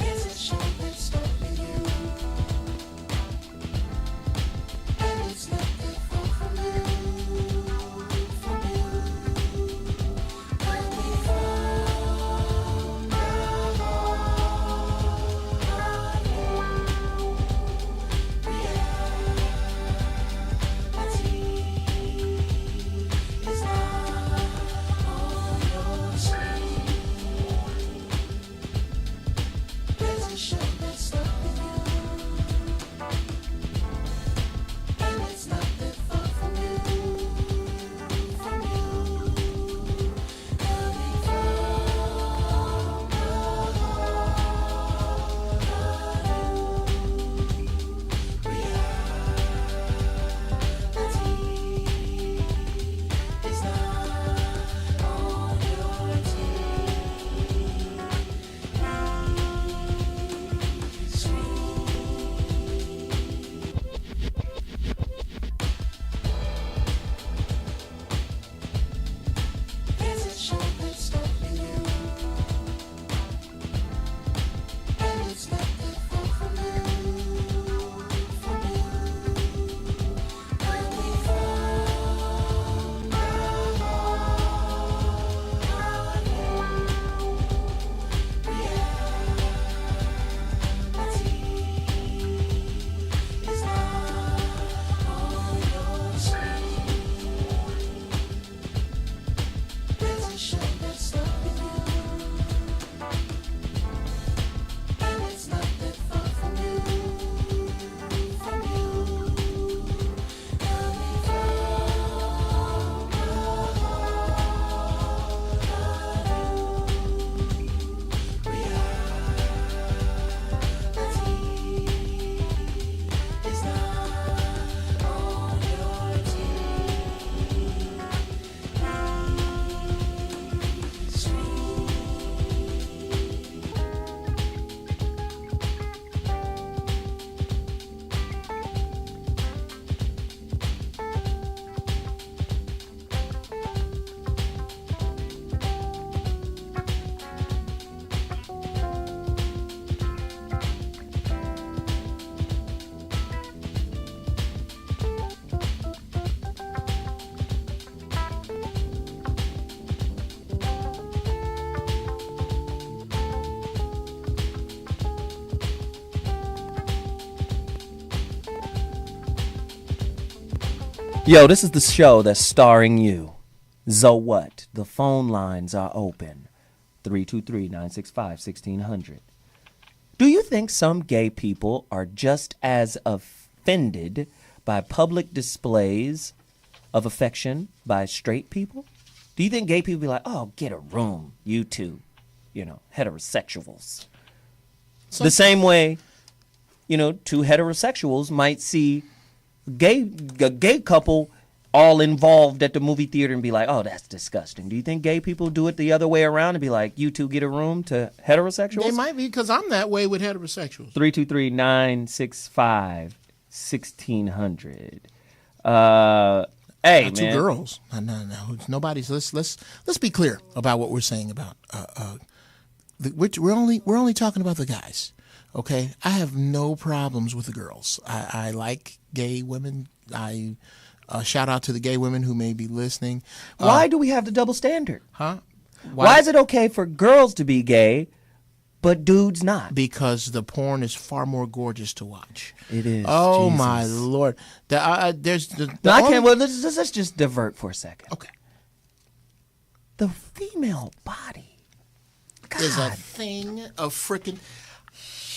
Yo, this is the show that's starring you. So what? The phone lines are open. 323-965-1600. Do you think some gay people are just as offended by public displays of affection by straight people? Do you think gay people be like, oh, get a room, you two, heterosexuals? The same way, two heterosexuals might see a gay couple all involved at the movie theater and be like, oh, that's disgusting. Do you think gay people do it the other way around and be like, you two get a room to heterosexuals? They might be, because I'm that way with heterosexuals. 323-965-1600. Hey, two man. girls. No. Nobody's. Let's be clear about what we're saying about. We're only talking about the guys. Okay, I have no problems with the girls. I like gay women. I shout out to the gay women who may be listening. Why do we have the double standard? Huh? Why is it okay for girls to be gay, but dudes not? Because the porn is far more gorgeous to watch. It is. Oh, Jesus. my Lord! There's the I can't. Well, let's just divert for a second. Okay. The female body is a thing of freaking.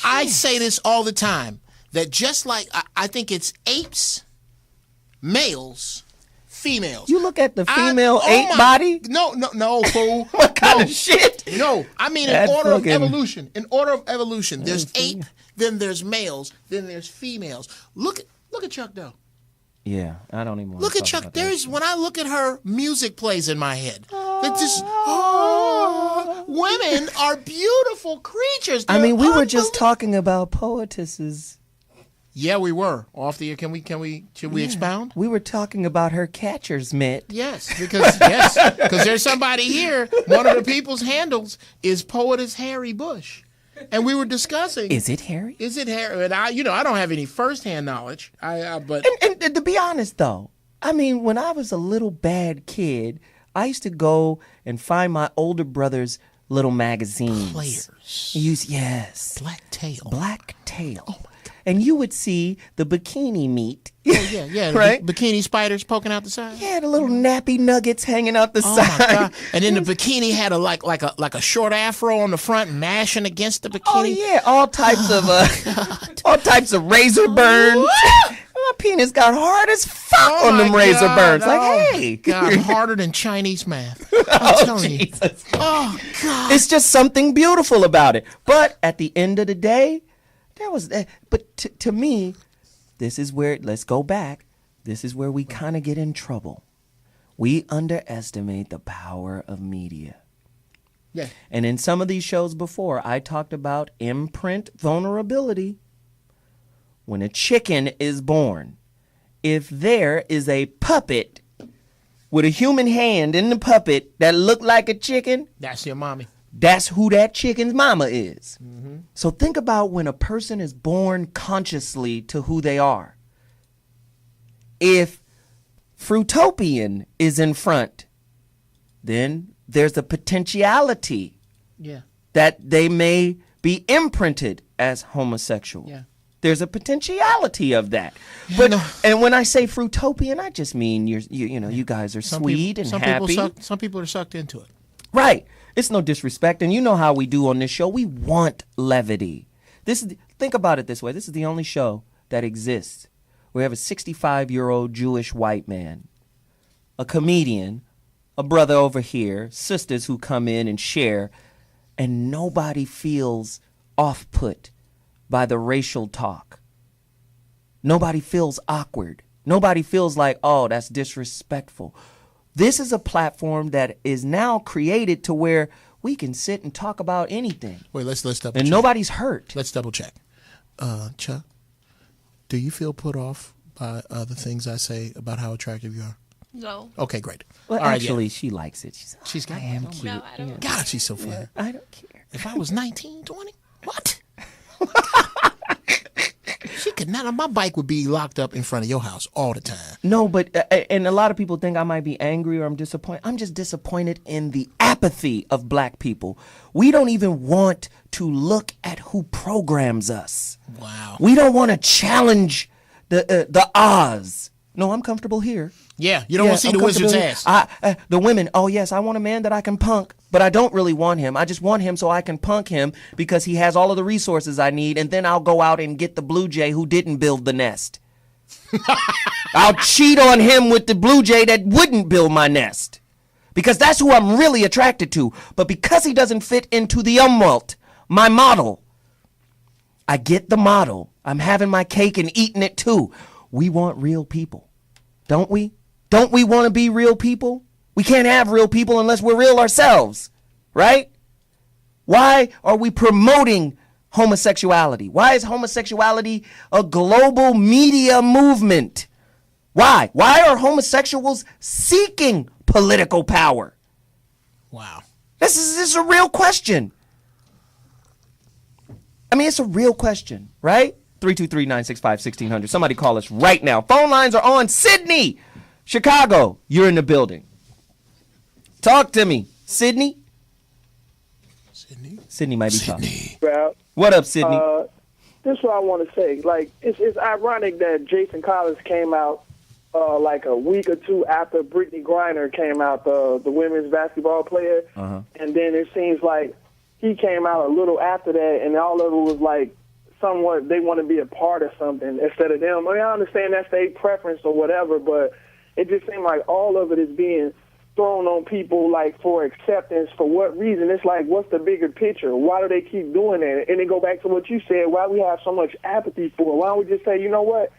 I say this all the time. That just like I think it's apes, males, females. You look at the female ape body? No, fool. What kind of shit? No, I mean in order of evolution. In order of evolution, there's ape, then there's males, then there's females. Look at Chuck Doe. Yeah, I don't even want look to at talk Chuck. about There's that. when I look at her, music plays in my head. That just women are beautiful creatures. I mean, we were just unbelievable. talking about poetesses. Yeah, we were off the air. Should we expound? We were talking about her catcher's mitt. Yes, because there's somebody here. One of the people's handles is Poetess Harry Bush, and we were discussing. Is it Harry? Is it Harry? And I don't have any firsthand knowledge. But and to be honest though, I mean, when I was a little bad kid, I used to go and find my older brother's little magazines. Players. Yes. Black Tail. Black Tail. Oh my God. And you would see the bikini meat. Oh, yeah. Right? Bikini spiders poking out the side. Yeah, the little nappy nuggets hanging out the Oh side. my God. And then the bikini had like a short afro on the front, mashing against the bikini. Oh yeah, all types of razor burns. My penis got hard as fuck on them razor burns. Like, hey, God, harder than Chinese math. I'm telling you. Jesus. Oh God. It's just something beautiful about it. But at the end of the day, there was. But to me, this is where. Let's go back. This is where we kind of get in trouble. We underestimate the power of media. Yeah. And in some of these shows before, I talked about imprint vulnerability. When a chicken is born, if there is a puppet with a human hand in the puppet that looked like a chicken, That's your mommy. that's who that chicken's mama is. Mm-hmm. So think about when a person is born consciously to who they are. If Fruitopian is in front, then there's a potentiality Yeah. that they may be imprinted as homosexual. Yeah. There's a potentiality of that. But and when I say Fruitopian, I just mean you guys are sweet and happy. Some people are sucked into it. Right. It's no disrespect, and you know how we do on this show. We want levity. Think about it this way. This is the only show that exists where we have a 65-year-old Jewish white man, a comedian, a brother over here, sisters who come in and share, and nobody feels off-put by the racial talk. Nobody feels awkward. Nobody feels like, oh, that's disrespectful. This is a platform that is now created to where we can sit and talk about anything. Wait, let's double check. And nobody's hurt. Let's double check. Chuck, do you feel put off by the things I say about how attractive you are? No. Okay, great. Well, All right, actually, yeah. she likes it. She's got I am cute. No, I don't. Yeah. God, she's so funny. I don't care. If I was 19, 20, what? She could not. My bike would be locked up in front of your house all the time. No, but and a lot of people think I might be angry or I'm disappointed. I'm just disappointed in the apathy of black people. We don't even want to look at who programs us. Wow. We don't want to challenge the Oz. No, I'm comfortable here. Yeah, you don't want to see the wizard's ass. The women, oh yes, I want a man that I can punk, but I don't really want him. I just want him so I can punk him because he has all of the resources I need, and then I'll go out and get the blue jay who didn't build the nest. I'll cheat on him with the blue jay that wouldn't build my nest because that's who I'm really attracted to. But because he doesn't fit into the umwelt, my model, I get the model. I'm having my cake and eating it too. We want real people, don't we? Don't we want to be real people? We can't have real people unless we're real ourselves, right? Why are we promoting homosexuality? Why is homosexuality a global media movement? Why? Why are homosexuals seeking political power? Wow. This is a real question. I mean, it's a real question, right? 323-965-1600. Somebody call us right now. Phone lines are on. Sydney, Chicago, you're in the building. Talk to me. Sydney? Sydney might be talking. Well, what up, Sydney? This is what I want to say. Like, it's ironic that Jason Collins came out like a week or two after Brittany Griner came out, the women's basketball player. And then it seems like he came out a little after that, and all of it was like somewhat they want to be a part of something instead of them. I mean, I understand that's their preference or whatever, but it just seemed like all of it is being thrown on people like for acceptance. For what reason? It's like, what's the bigger picture? Why do they keep doing that? And then go back to what you said, why we have so much apathy for it. Why don't we just say, you know what,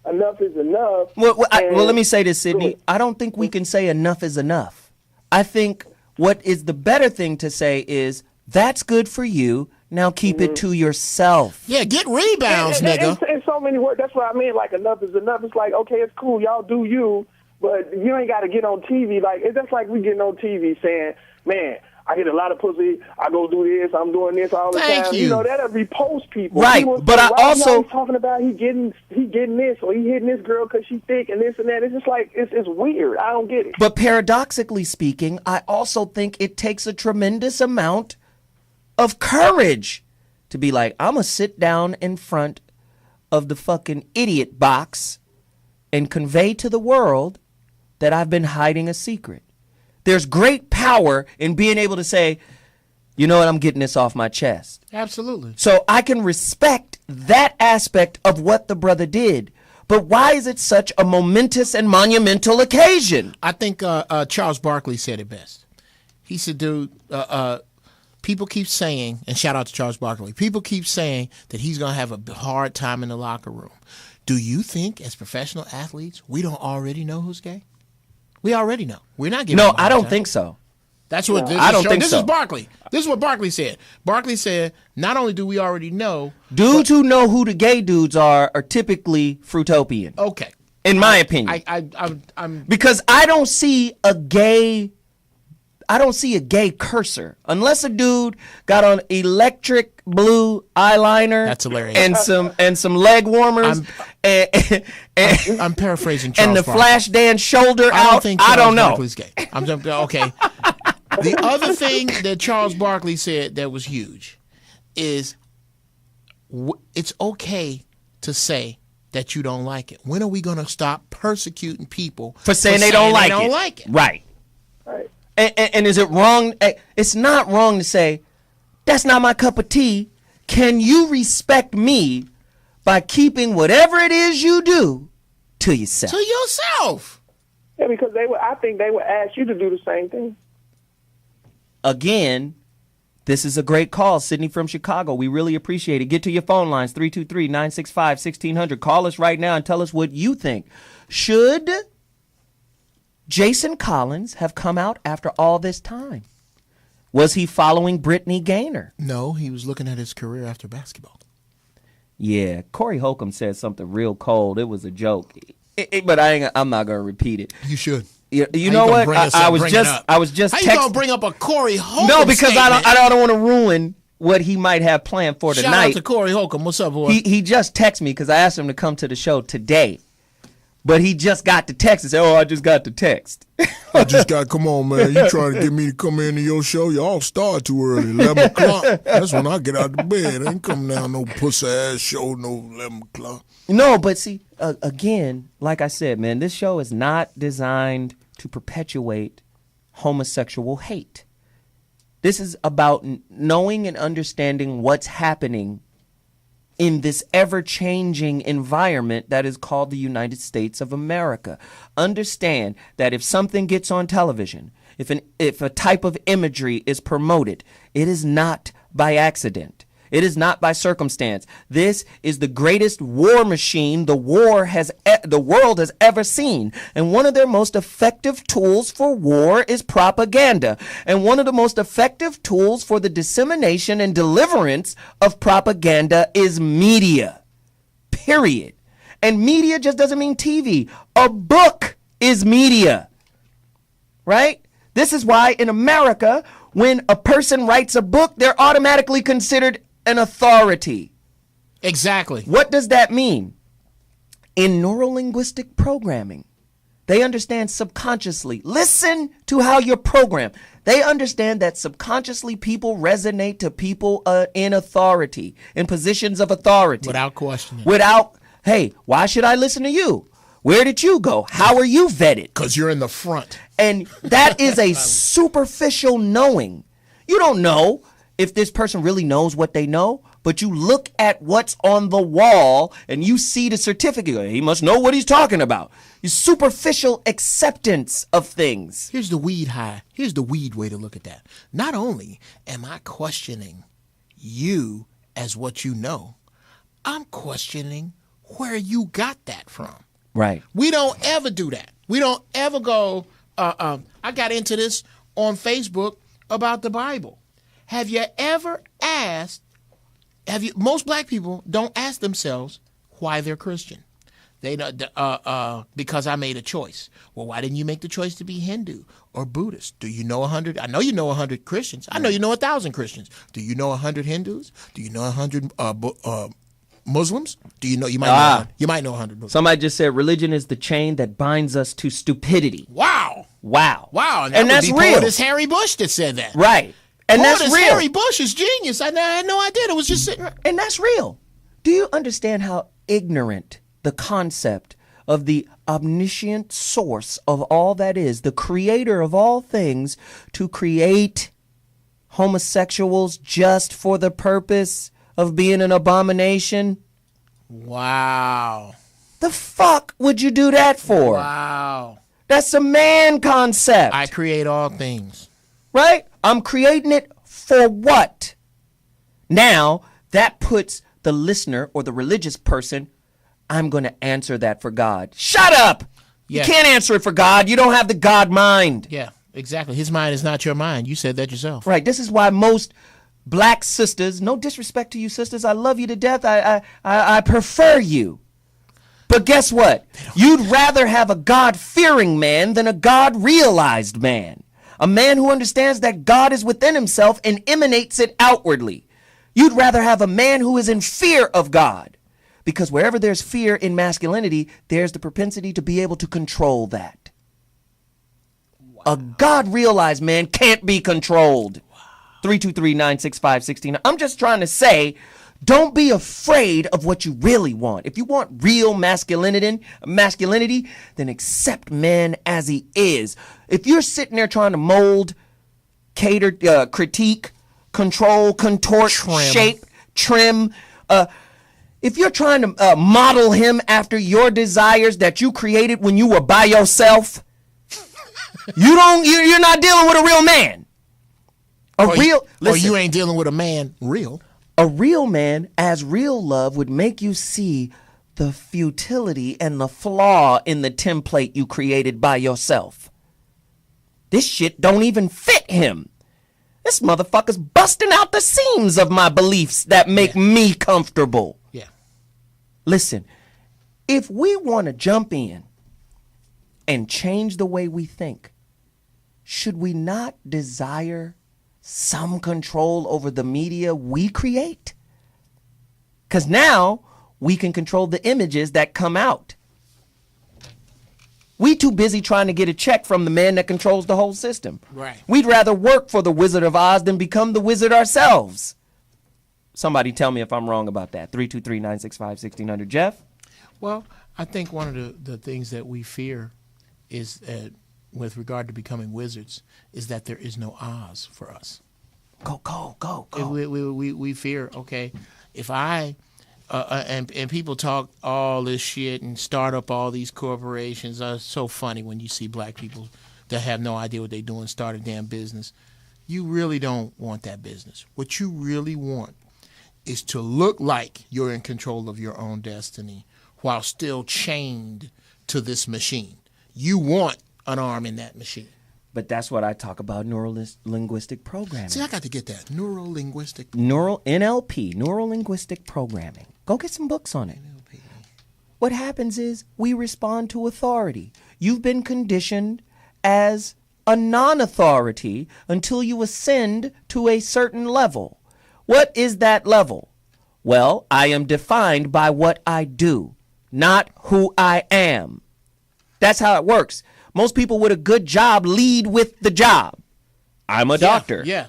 enough is enough? Well, let me say this, Sydney. I don't think we can say enough is enough. I think what is the better thing to say is, that's good for you. Now keep it to yourself. Yeah, get rebounds, nigga. In so many words, that's what I mean. Like, enough is enough. It's like, okay, it's cool. Y'all do you, but you ain't got to get on TV. Like, it's just like we getting on TV saying, man, I get a lot of pussy. I go do this. I'm doing this all the time. You know, that'll repulse people. Right, but I also talking about he getting this or he hitting this girl because she thick and this and that. It's just like it's weird. I don't get it. But paradoxically speaking, I also think it takes a tremendous amount of courage to be like, I'm going to sit down in front of the fucking idiot box and convey to the world that I've been hiding a secret. There's great power in being able to say, you know what, I'm getting this off my chest. Absolutely. So I can respect that aspect of what the brother did. But why is it such a momentous and monumental occasion? I think Charles Barkley said it best. He said, dude, people keep saying, and shout out to Charles Barkley, people keep saying that he's going to have a hard time in the locker room. Do you think as professional athletes, we don't already know who's gay? We already know. We're not giving No, I don't think so. That's what I don't think so. This is Barkley. This is what Barkley said. Barkley said, not only do we already know. Dudes who know who the gay dudes are typically Fruitopian. Okay. In my opinion. I'm because I don't see a gay cursor unless a dude got on electric blue eyeliner. That's hilarious. And some leg warmers. I'm paraphrasing Charles and the Barkley. flash dance shoulder out. I don't know. Barkley's gay. Okay. The other thing that Charles Barkley said that was huge is it's okay to say that you don't like it. When are we going to stop persecuting people for saying they don't like it? Right. And is it wrong? It's not wrong to say, that's not my cup of tea. Can you respect me by keeping whatever it is you do to yourself? To yourself. Yeah, because I think they would ask you to do the same thing. Again, this is a great call. Sydney from Chicago. We really appreciate it. Get to your phone lines, 323-965-1600. Call us right now and tell us what you think. Should Jason Collins have come out after all this time? Was he following Brittany Gaynor? No, he was looking at his career after basketball. Yeah, Corey Holcomb said something real cold. It was a joke, but I'm not gonna repeat it. You should. You know what? I was just. How you gonna bring up a Corey Holcomb? No, because statement? I don't want to ruin what he might have planned for tonight. Shout out to Corey Holcomb. What's up, boy? He just texted me because I asked him to come to the show today. but he just got the text and said, "Oh, I just got the text." I just got, come on, man. You trying to get me to come into your show? Y'all start too early, 11 o'clock. That's when I get out of bed. I ain't coming down no pussy-ass show, no 11 o'clock. No, but see, again, like I said, man, this show is not designed to perpetuate homosexual hate. This is about knowing and understanding what's happening in this ever-changing environment that is called the United States of America. Understand that if something gets on television, if a type of imagery is promoted, it is not by accident. It is not by circumstance. This is the greatest war machine the world has ever seen. And one of their most effective tools for war is propaganda. And one of the most effective tools for the dissemination and deliverance of propaganda is media. Period. And media just doesn't mean TV. A book is media. Right? This is why in America, when a person writes a book, they're automatically considered an authority. Exactly. What does that mean? In neurolinguistic programming, they understand subconsciously. Listen to how you're programmed. They understand that subconsciously people resonate to people in authority, in positions of authority. Without questioning. Hey, why should I listen to you? Where did you go? How are you vetted? Because you're in the front. And that is a superficial knowing. You don't know if this person really knows what they know, but you look at what's on the wall and you see the certificate. He must know what he's talking about. It's superficial acceptance of things. Here's the weed high. Here's the weed way to look at that. Not only am I questioning you as what you know, I'm questioning where you got that from. Right. We don't ever do that. We don't ever go, I got into this on Facebook about the Bible. Have you ever asked, most black people don't ask themselves why they're Christian. They because I made a choice. Well, why didn't you make the choice to be Hindu or Buddhist? Do you know 100? I know you know 100 Christians. I know you know 1,000 Christians. Do you know 100 Hindus? Do you know 100 Muslims? Do you know you might know 100 Muslims? Somebody just said religion is the chain that binds us to stupidity. Wow. And that's real. It's Harry Bush that said that. Right. And that's real. Harry Bush is genius. I had no idea. It was just sitting right. And that's real. Do you understand how ignorant the concept of the omniscient source of all that is, the creator of all things, to create homosexuals just for the purpose of being an abomination? Wow. The fuck would you do that for? Wow. That's a man concept. I create all things. Right? I'm creating it for what? Now, that puts the listener or the religious person, I'm going to answer that for God. Shut up! Yeah. You can't answer it for God. You don't have the God mind. Yeah, exactly. His mind is not your mind. You said that yourself. Right. This is why most black sisters, no disrespect to you sisters, I love you to death. I prefer you. But guess what? You'd rather have a God-fearing man than a God-realized man. A man who understands that God is within himself and emanates it outwardly. You'd rather have a man who is in fear of God. Because wherever there's fear in masculinity, there's the propensity to be able to control that. Wow. A God-realized man can't be controlled. Wow. 323-965-16. I'm just trying to say, don't be afraid of what you really want. If you want real masculinity, then accept man as he is. If you're sitting there trying to mold, cater, critique, control, contort, shape, trim, if you're trying to model him after your desires that you created when you were by yourself, you're not dealing with a real man. Or you ain't dealing with a man real. A real man, as real love, would make you see the futility and the flaw in the template you created by yourself. This shit don't even fit him. This motherfucker's busting out the seams of my beliefs that make me comfortable. Yeah. Listen, if we want to jump in and change the way we think, should we not desire some control over the media we create? Because now we can control the images that come out. We too busy trying to get a check from the man that controls the whole system. Right. We'd rather work for the Wizard of Oz than become the wizard ourselves. Somebody tell me if I'm wrong about that. 323-965-1600. Jeff? Well, I think one of the things that we fear is, with regard to becoming wizards, is that there is no Oz for us. Go. We fear, okay, if I, and people talk all this shit and start up all these corporations. It's so funny when you see black people that have no idea what they're doing start a damn business. You really don't want that business. What you really want is to look like you're in control of your own destiny while still chained to this machine. You want an arm in that machine. But that's what I talk about, neuro-linguistic programming. See, I got to get that. Neuro-linguistic. NLP, neuro-linguistic programming. Go get some books on it. NLP. What happens is we respond to authority. You've been conditioned as a non-authority until you ascend to a certain level. What is that level? Well, I am defined by what I do, not who I am. That's how it works. Most people with a good job lead with the job. I'm a doctor. Yeah.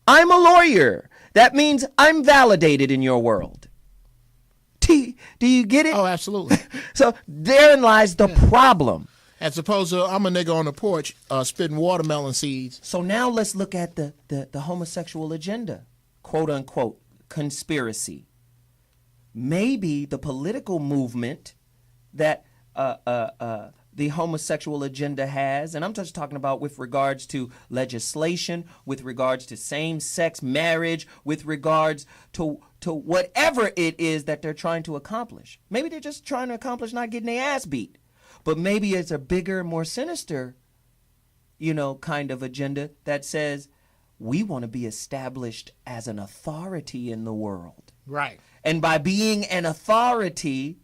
I'm a lawyer. That means I'm validated in your world. Do you get it? Oh, absolutely. So therein lies the problem. As opposed to I'm a nigga on the porch spitting watermelon seeds. So now let's look at the homosexual agenda, quote unquote, conspiracy. Maybe the political movement that the homosexual agenda has, and I'm just talking about with regards to legislation, with regards to same-sex marriage, with regards to whatever it is that they're trying to accomplish. Maybe they're just trying to accomplish not getting their ass beat. But maybe it's a bigger, more sinister, kind of agenda that says we want to be established as an authority in the world. Right. And by being an authority,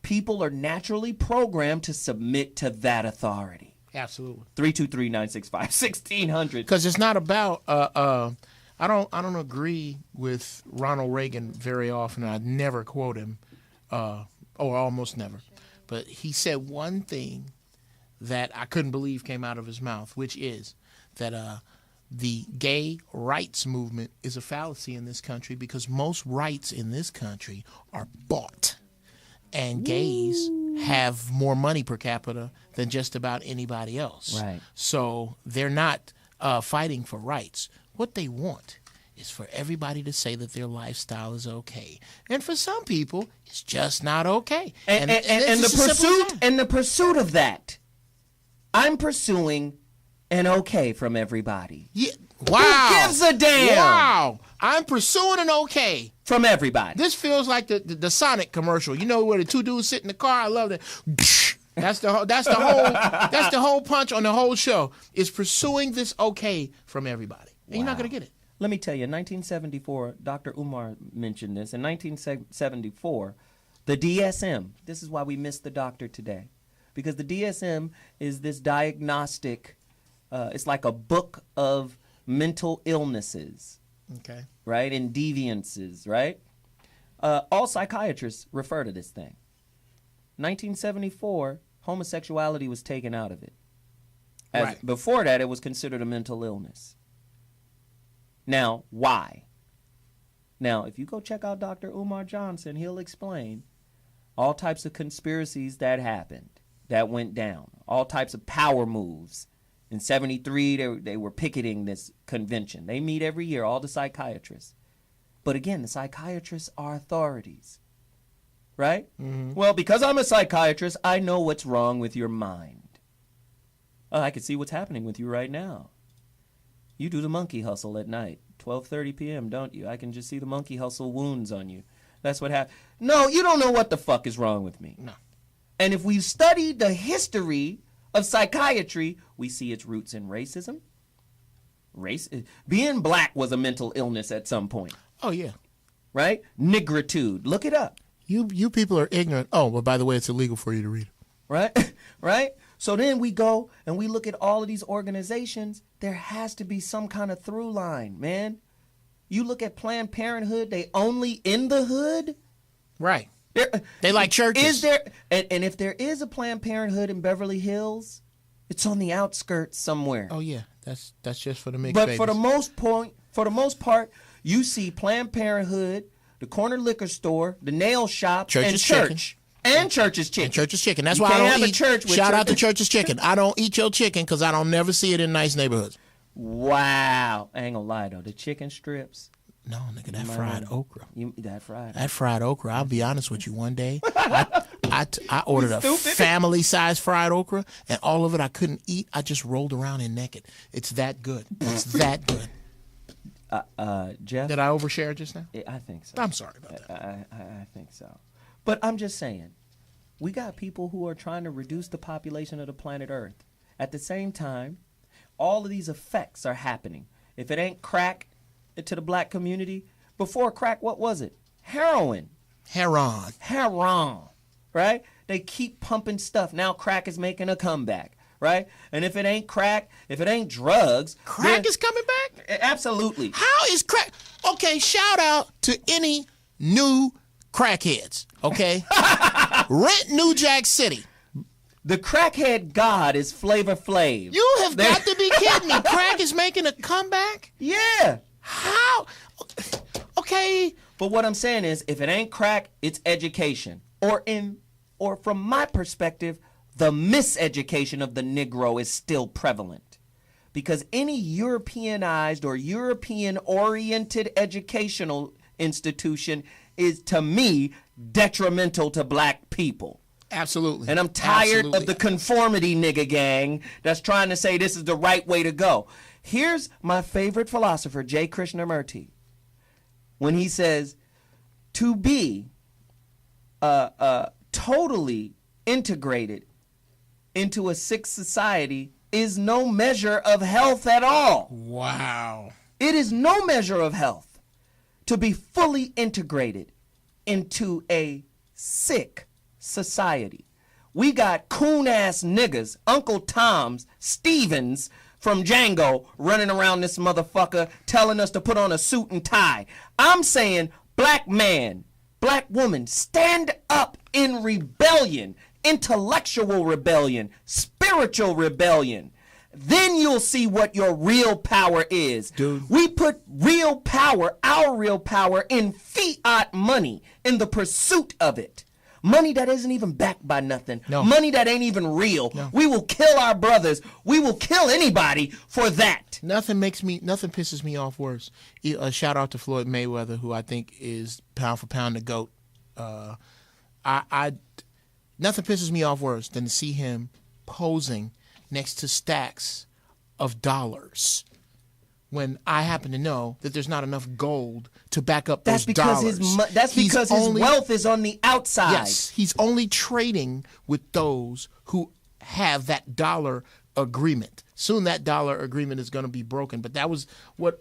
people are naturally programmed to submit to that authority. Absolutely. 323-965-1600. Because it's not about. I don't agree with Ronald Reagan very often. I never quote him, or almost never. But he said one thing that I couldn't believe came out of his mouth, which is that the gay rights movement is a fallacy in this country because most rights in this country are bought. And gays have more money per capita than just about anybody else. Right. So they're not fighting for rights. What they want is for everybody to say that their lifestyle is okay. And for some people, it's just not okay. And the pursuit of that, I'm pursuing an okay from everybody. Yeah. Wow. Who gives a damn? Wow. I'm pursuing an okay. From everybody. This feels like the Sonic commercial. You know where the two dudes sit in the car? I love that. That's the whole punch on the whole show. Is pursuing this okay from everybody. And you're not going to get it. Let me tell you, in 1974, Dr. Umar mentioned this. In 1974, the DSM, this is why we miss the doctor today. Because the DSM is this diagnostic, it's like a book of mental illnesses. Okay. Right? And deviances, right? All psychiatrists refer to this thing. 1974, homosexuality was taken out of it. Right. Before that, it was considered a mental illness. Now, why? Now, if you go check out Dr. Umar Johnson, he'll explain all types of conspiracies that happened, that went down, all types of power moves. In 73, they were picketing this convention. They meet every year, all the psychiatrists. But again, the psychiatrists are authorities, right? Mm-hmm. Well, because I'm a psychiatrist, I know what's wrong with your mind. I can see what's happening with you right now. You do the monkey hustle at night, 12:30 p.m., don't you? I can just see the monkey hustle wounds on you. That's what happened. No, you don't know what the fuck is wrong with me. No. And if we study the history of psychiatry, we see its roots in racism. Being black was a mental illness at some point. Oh, yeah. Right? Nigritude. Look it up. You people are ignorant. Oh, well, by the way, it's illegal for you to read. Right? Right? So then we go and we look at all of these organizations. There has to be some kind of through line, man. You look at Planned Parenthood, they only in the hood. Right. They like churches. Is there? And if there is a Planned Parenthood in Beverly Hills, it's on the outskirts somewhere. Oh yeah, that's just for the mixed But babies. for the most part, you see Planned Parenthood, the corner liquor store, the nail shop, Church's and Chicken. church. And Church's Chicken. And Church's Chicken. That's You why I can't don't have a eat. church with Shout out to church- Church's Chicken. I don't eat your chicken because I don't never see it in nice neighborhoods. Wow. I ain't gonna lie though, the chicken strips. No, nigga, that fried okra. That fried. That fried okra. I'll be honest with you. One day, I ordered a family-sized fried okra, and all of it I couldn't eat. I just rolled around in naked. It's that good. It's that good. Jeff, did I overshare just now? I think so. I'm sorry about that. I think so. But I'm just saying, we got people who are trying to reduce the population of the planet Earth. At the same time, all of these effects are happening. If it ain't crack to the black community, before crack, what was it? Heroin. Heron. Right? They keep pumping stuff. Now crack is making a comeback. Right? And if it ain't crack, if it ain't drugs. Crack is coming back? Absolutely. How is crack? Okay, shout out to any new crackheads. Okay? Rent New Jack City. The crackhead god is Flavor Flav. You have got to be kidding me. Crack is making a comeback? Yeah. How? Okay. But what I'm saying is, if it ain't crack, it's education. Or from my perspective, the miseducation of the Negro is still prevalent. Because any Europeanized or European-oriented educational institution is, to me, detrimental to black people. Absolutely. And I'm tired of the conformity nigga gang that's trying to say this is the right way to go. Here's my favorite philosopher, J. Krishnamurti, when he says, to be totally integrated into a sick society is no measure of health at all. Wow. It is no measure of health to be fully integrated into a sick society. We got coon-ass niggas, Uncle Toms, Stevens from Django running around this motherfucker telling us to put on a suit and tie. I'm saying, black man, black woman, stand up in rebellion, intellectual rebellion, spiritual rebellion. Then you'll see what your real power is. Dude. We put real power, our real power, in fiat money, in the pursuit of it. Money that isn't even backed by nothing. No. Money that ain't even real. No. We will kill our brothers. We will kill anybody for that. Nothing pisses me off worse. A shout out to Floyd Mayweather, who I think is pound for pound the GOAT. Nothing pisses me off worse than to see him posing next to stacks of dollars when I happen to know that there's not enough gold to back up those dollars. That's because his wealth is on the outside. Yes, he's only trading with those who have that dollar agreement. Soon that dollar agreement is going to be broken. But that was what.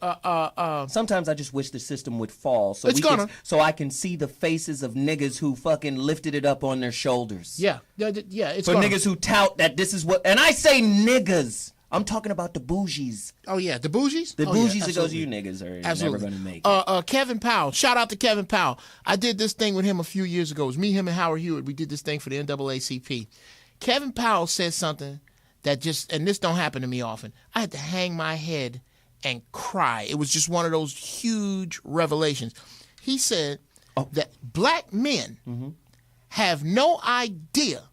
Sometimes I just wish the system would fall so I can see the faces of niggas who fucking lifted it up on their shoulders. Yeah. It's for niggas who tout that this is what, and I say niggas. I'm talking about the bougies. Oh yeah, the bougies. The bougies that goes, you niggas are never going to make it. Kevin Powell. Shout out to Kevin Powell. I did this thing with him a few years ago. It was me, him, and Howard Hewitt. We did this thing for the NAACP. Kevin Powell said something that just, and this don't happen to me often, I had to hang my head and cry. It was just one of those huge revelations. He said that black men have no idea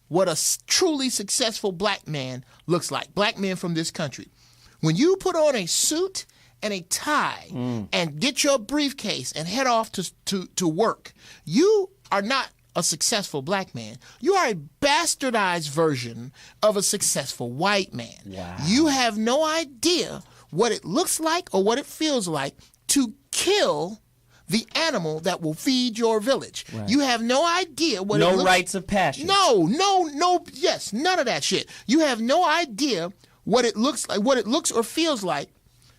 what a truly successful black man looks like. Black men from this country. When you put on a suit and a tie and get your briefcase and head off to work, you are not a successful black man. You are a bastardized version of a successful white man. Wow. You have no idea what it looks like or what it feels like to kill the animal that will feed your village. Right. You have no idea what no rites of passage. No, yes, none of that shit. You have no idea what it looks like, what it looks or feels like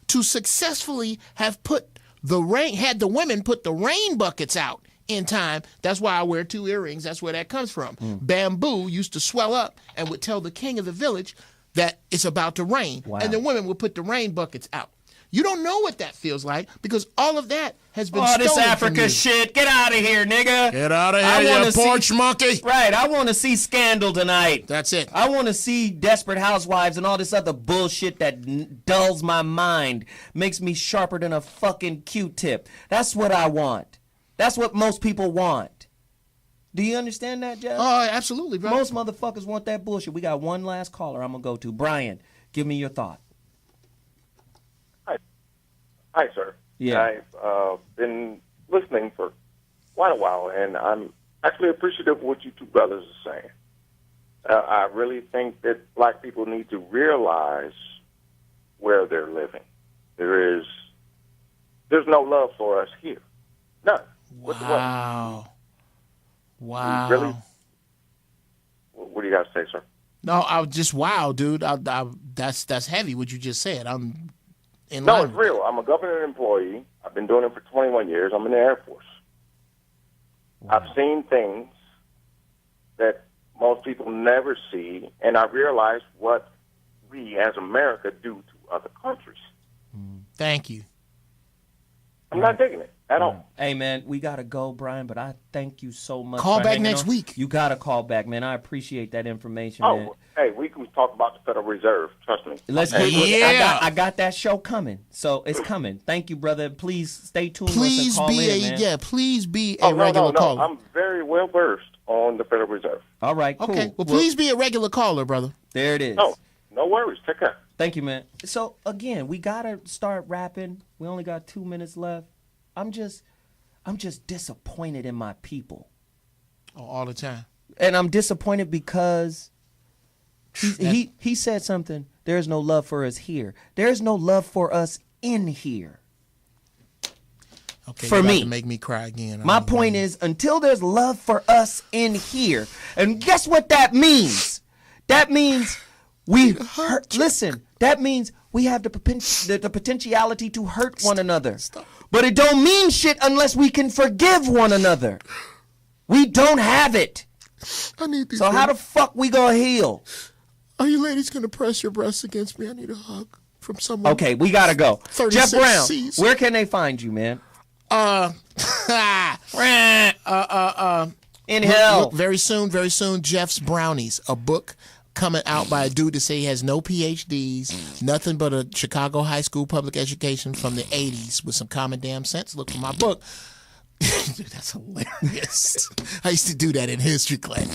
to successfully have had the women put the rain buckets out in time. That's why I wear 2 earrings. That's where that comes from. Bamboo used to swell up and would tell the king of the village that it's about to rain. Wow. And the women would put the rain buckets out. You don't know what that feels like because all of that has been Oh, stolen this from Africa you. shit. Get out of here, nigga. Get out of I here, wanna you porch monkey. Right, I want to see Scandal tonight. That's it. I want to see Desperate Housewives and all this other bullshit that dulls my mind, makes me sharper than a fucking Q-tip. That's what I want. That's what most people want. Do you understand that, Jeff? Oh, absolutely, bro. Most motherfuckers want that bullshit. We got one last caller I'm going to go to. Brian, give me your thought. Hi, sir. Yeah. I've been listening for quite a while, and I'm actually appreciative of what you two brothers are saying. I really think that black people need to realize where they're living. There's no love for us here. None. Wow. Wow. Really? What do you guys say, sir? No, I was just wow, dude. That's heavy. What you just said. I'm in No, line. it's real. I'm a government employee. I've been doing it for 21 years. I'm in the Air Force. Wow. I've seen things that most people never see, and I realize what we as America do to other countries. Thank you. I'm not digging it at all. Hey, man, we got to go, Brian, but I thank you so much. Call for back hanging next on. week. You got to call back, man. I appreciate that information, Oh, man. hey, we can talk about the Federal Reserve. Trust me. Let's get, I got that show coming, so it's coming. Thank you, brother. Please stay tuned. Please call be in, man. please be Oh, a regular no. caller. I'm very well versed on the Federal Reserve. All right, cool. Okay, well, please be a regular caller, brother. There it is. No worries. Take care. Thank you, man. So again, we gotta start rapping. We only got 2 minutes left. I'm just disappointed in my people. Oh, all the time. And I'm disappointed because he said something. There's no love for us here. There's no love for us in here. Okay, for you're about me. to make me cry again. My point is, until there's love for us in here, and guess what that means? That means we hurt. Listen, that means we have the potentiality to hurt one another. But it don't mean shit unless we can forgive one another. We don't have it. I need these. So how the fuck we gonna heal? Are you ladies gonna press your breasts against me? I need a hug from someone. Okay, we gotta go. 36 Jeff Brown, C's. where can they find you, man? In hell. Look, very soon, Jeff's Brownies, a book coming out by a dude that say he has no PhDs, nothing but a Chicago high school public education from the 80s with some common damn sense. Look for my book. Dude, that's hilarious. I used to do that in history class.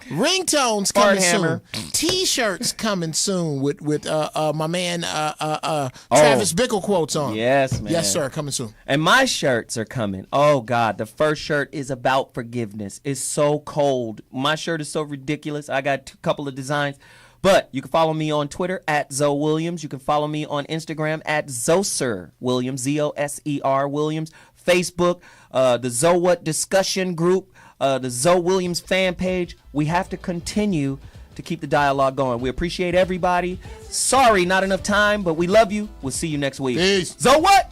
Ringtones coming soon. T-shirts coming soon with my man Travis Bickle quotes on. Yes, man. Yes, sir. Coming soon. And my shirts are coming. Oh, God. The first shirt is about forgiveness. It's so cold. My shirt is so ridiculous. I got a couple of designs. But you can follow me on Twitter at Zoe Williams. You can follow me on Instagram at Zoser Williams, Zoser Williams. Facebook, the Zoe What discussion group, the Zoe Williams fan page. We have to continue to keep the dialogue going. We appreciate everybody. Sorry, not enough time, but we love you. We'll see you next week. Peace. Zoe What?